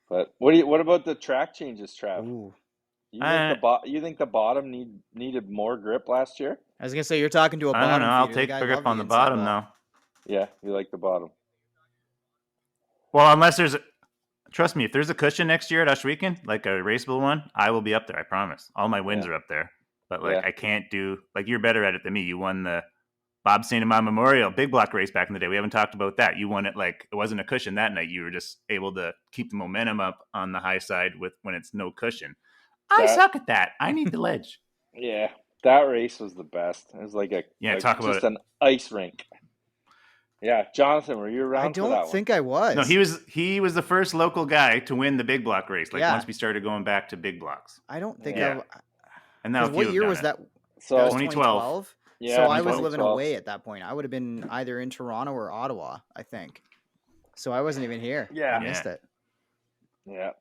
But what about the track changes, Trav? ooh. You think the bottom needed more grip last year? I was gonna say you're talking to a I don't know. bottom I'll feeder. The take guy the grip loved on the the inside bottom, wall. though. Yeah, you like the bottom. Well, unless there's trust me, if there's a cushion next year at Oshweekend, like a raceable one, I will be up there. I promise. All my wins Yeah. are up there. But Yeah. I can't do you're better at it than me. You won the Bob St. Amand Memorial big block race back in the day. We haven't talked about that. You won it it wasn't a cushion that night. You were just able to keep the momentum up on the high side when it's no cushion. I suck at that. I need the ledge. Yeah, that race was the best. It was like Talk about just it. an ice rink. Yeah, Jonathan, were you I around for don't that think I was. No, he was the first local guy to win the big block race. Yeah. Once we started going back to big blocks. I don't think Yeah. And now Because a few what have year done was it. that? So That was 2012. 2012. Yeah, So I was 2012. living away at that point. I would have been either in Toronto or Ottawa, I think. So I wasn't even here. Yeah. I missed it. Yeah.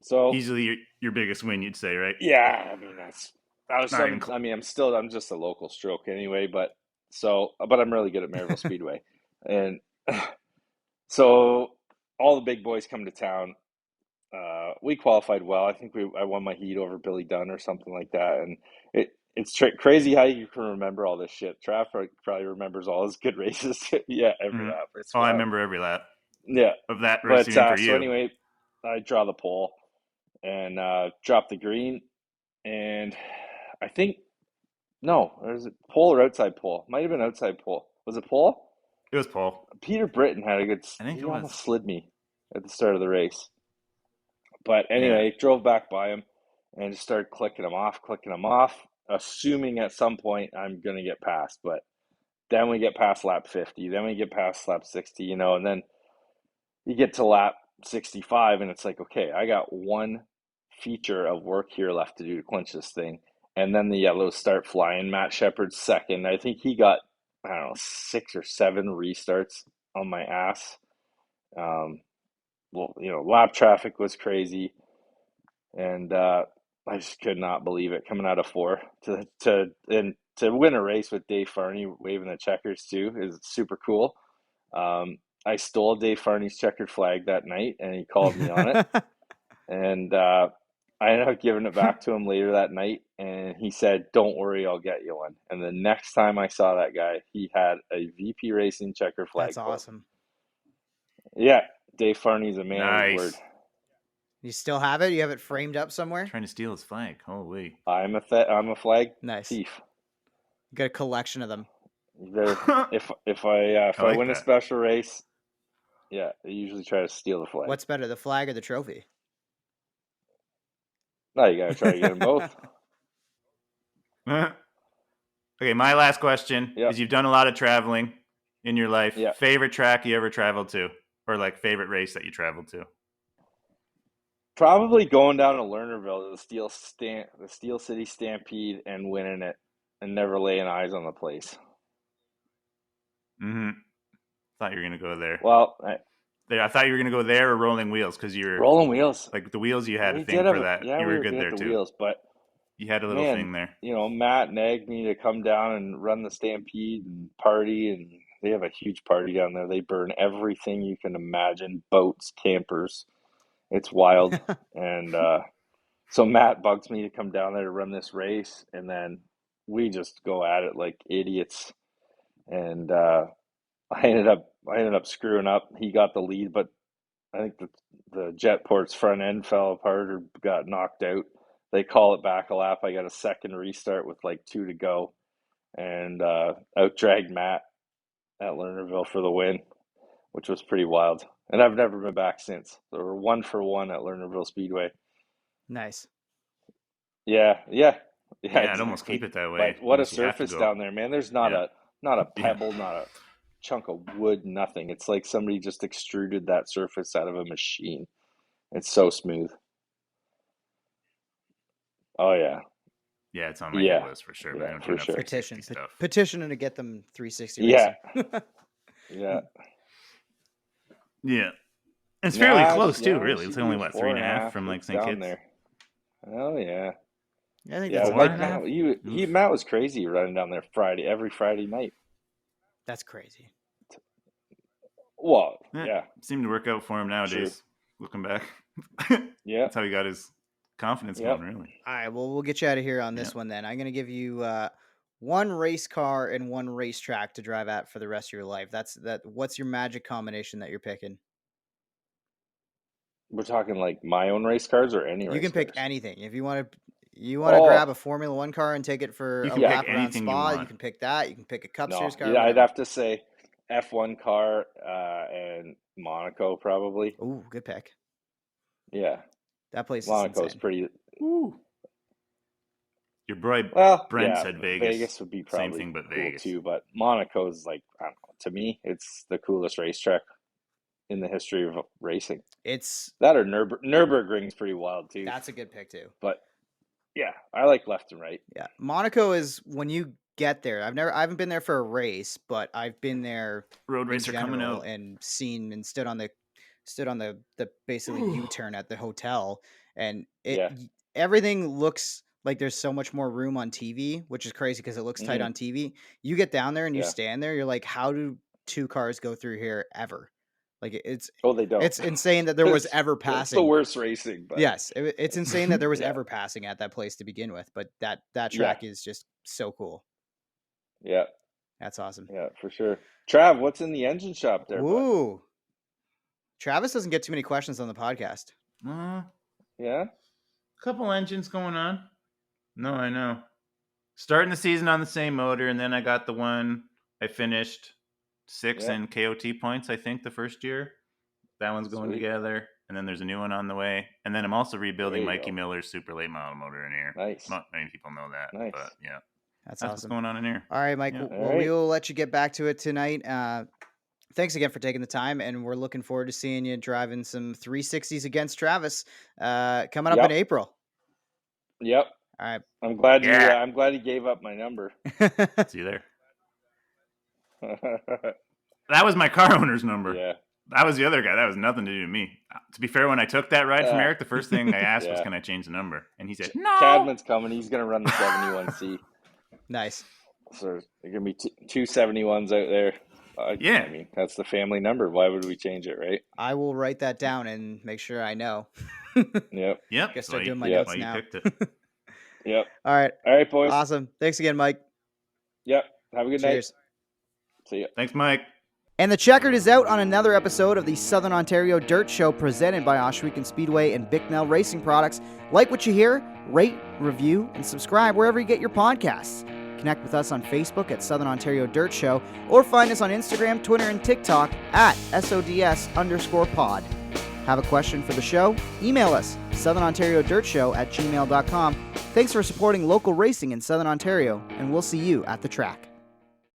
So Easily your biggest win, you'd say, right? yeah, I mean Not even I'm just a local stroke anyway, but I'm really good at Maryville Speedway. And so all the big boys come to town. We qualified well. I think I won my heat over Billy Dunn or something like that. And it's crazy how you can remember all this shit. Trav probably remembers all his good races. Yeah, every Mhm. lap. It's I wild. remember every lap Yeah, of that but racing for so you. anyway, I draw the pole and drop the green, and I think no, or is it pole or outside pole? Might have been outside pole. Was it pole? It was Paul. Peter Britton had a good. I think He it was. almost slid me at the start of the race. But anyway, drove back by him and just started clicking him off, assuming at some point I'm going to get past. But then we get past lap 50, then we get past lap 60, and then you get to lap 65 and it's like, okay, I got one feature of work here left to do to clinch this thing. And then the yellows start flying. Matt Shepard's second. I think he got, I don't know, 6 or 7 restarts on my ass. Well, lap traffic was crazy, and I just could not believe it coming out of 4 to win a race with Dave Farney waving the checkers too is super cool. I stole Dave Farney's checkered flag that night, and he called me on it, and I ended up giving it back to him later that night, and he said, "Don't worry, I'll get you one." And the next time I saw that guy, he had a VP Racing checkered flag. That's awesome. Yeah, Dave Farney's a man of his Nice. word. You still have it? You have it framed up somewhere? Trying to steal his flag. Holy. I'm a flag Nice. thief. Got a collection of them. If I like win a that. special race, Yeah, they usually try to steal the flag. What's better, the flag or the trophy? No, you gotta try to get them both. Okay, my last question Yep. is: you've done a lot of traveling in your life. Yeah. Favorite track you ever traveled to, or like favorite race that you traveled to? Probably going down to Lernerville to the Steel City Stampede and winning it, and never laying eyes on the place. Mm-hmm. Thought you were gonna go there. Well, I thought you were gonna go there or Rolling Wheels because you're Rolling Wheels. like the wheels. You had a We thing did for have, that. yeah, You we were were good good at there the too. wheels, but You had a little man, thing there. Matt nagged me to come down and run the Stampede and party, and they have a huge party down there. They burn everything you can imagine, boats, campers. It's wild. And so Matt bugs me to come down there to run this race, and then we just go at it like idiots. And I ended up screwing up. He got the lead, but I think the Jetport's front end fell apart or got knocked out. They call it back a lap. I got a second restart with like 2 to go, and out dragged Matt at Lernerville for the win, which was pretty wild. And I've never been back since. So we're 1 for 1 at Lernerville Speedway. Nice. Yeah, Yeah, I'd almost exactly. keep it that way But what a unless you have to surface go. down there, man. There's not Yeah. a Yeah. pebble, not a chunk of wood, nothing. It's like somebody just extruded that surface out of a machine. It's so smooth. Oh yeah. Yeah, it's on my Yeah. hit list for sure. But Yeah, I don't do for enough sure. 360 stuff. Petitioning to get them 360 Yeah. racing. Yeah. Yeah, it's fairly close too. Yeah, Really, she it's only did what, four 3.5 and from like It's St. down Kitts. there. Oh yeah. I think Yeah, that's Four like and a half? Matt was crazy running down there every Friday night. That's crazy. Well, Yeah, yeah. seemed to work out for him nowadays. True. Looking back, Yeah. that's how he got his confidence Yep. going. Really. All right, well, we'll get you out of here on this one then. I'm going to give you one race car and one racetrack to drive at for the rest of your life. What's your magic combination that you're picking? We're talking like my own race cars or any You race can pick cars. anything. If you want to Oh, grab a Formula 1 car and take it for You a can Yeah. pick lap around anything you Spa, you want. can pick that. You can pick a Cup no. Series car, Yeah, I'd whatever. have to say F1 car and Monaco probably. Ooh, good pick. Yeah. That place is Monaco's insane. pretty Ooh. Your boy well, Brent yeah, said Vegas. Vegas would be Same probably thing, but cool Vegas. too, but Monaco's like, I don't know, to me, it's the coolest racetrack in the history of racing. It's That or Nürburgring's pretty wild too. That's a good pick too. But yeah, I like left and right. Yeah, Monaco is when you get there. I haven't been there for a race, but I've been there Road in racer coming general out. and seen and stood on the basically U-turn at the hotel, and Yeah. everything looks like there's so much more room on TV, which is crazy because it looks tight on TV. You get down there and you Yeah. stand there, you're like, how do two cars go through here ever? Like it's Oh, they don't. it's insane that there was ever It's passing. the worst racing, but Yes, it's insane that there was Yeah. ever passing at that place to begin with, but that Yeah. track is just so cool. Yeah. That's awesome. Yeah, for sure. Trav, what's in the engine shop there, bud? Ooh. Travis doesn't get too many questions on the podcast. Yeah? Couple engines going on. No, I know. Starting the season on the same motor, and then I got the one I finished 6 Yeah. in KOT points, I think, the first year. That one's going Sweet. together. And then there's a new one on the way. And then I'm also rebuilding There you Mikey go. Miller's super late model motor in here. Nice. Not many people know that. Nice. But yeah. That's That's what's awesome. going on in here. All right, Mike. Yeah. Well, All right. we will let you get back to it tonight. Thanks again for taking the time, and we're looking forward to seeing you driving some 360s against Travis coming up in Yep. April. Yep. All right. I'm glad Yeah. I'm glad he gave up my number. See you there. That was my car owner's number. Yeah. That was the other guy. That was nothing to do with me. To be fair, when I took that ride from Eric, the first thing I asked was, Yeah. "Can I change the number?" And he said, "No." Cadman's coming. He's going to run the 71C. Nice. So there's going to be two 71s out there. Yeah. I mean, that's the family number. Why would we change it, right? I will write that down and make sure I know. Yep. Yep. Guess That's why I'm doing my you- notes why you now. picked it. Yep. All right. All right, boys. Awesome. Thanks again, Mike. Yep. Have a good Cheers. night. See ya. Thanks, Mike. And the Checkered is out on another episode of the Southern Ontario Dirt Show presented by Oshweekend Speedway and Bicknell Racing Products. Like what you hear, rate, review, and subscribe wherever you get your podcasts. Connect with us on Facebook at Southern Ontario Dirt Show, or find us on Instagram, Twitter, and TikTok at SODS_pod. Have a question for the show? Email us, southernontariodirtshow@gmail.com. Thanks for supporting local racing in Southern Ontario, and we'll see you at the track.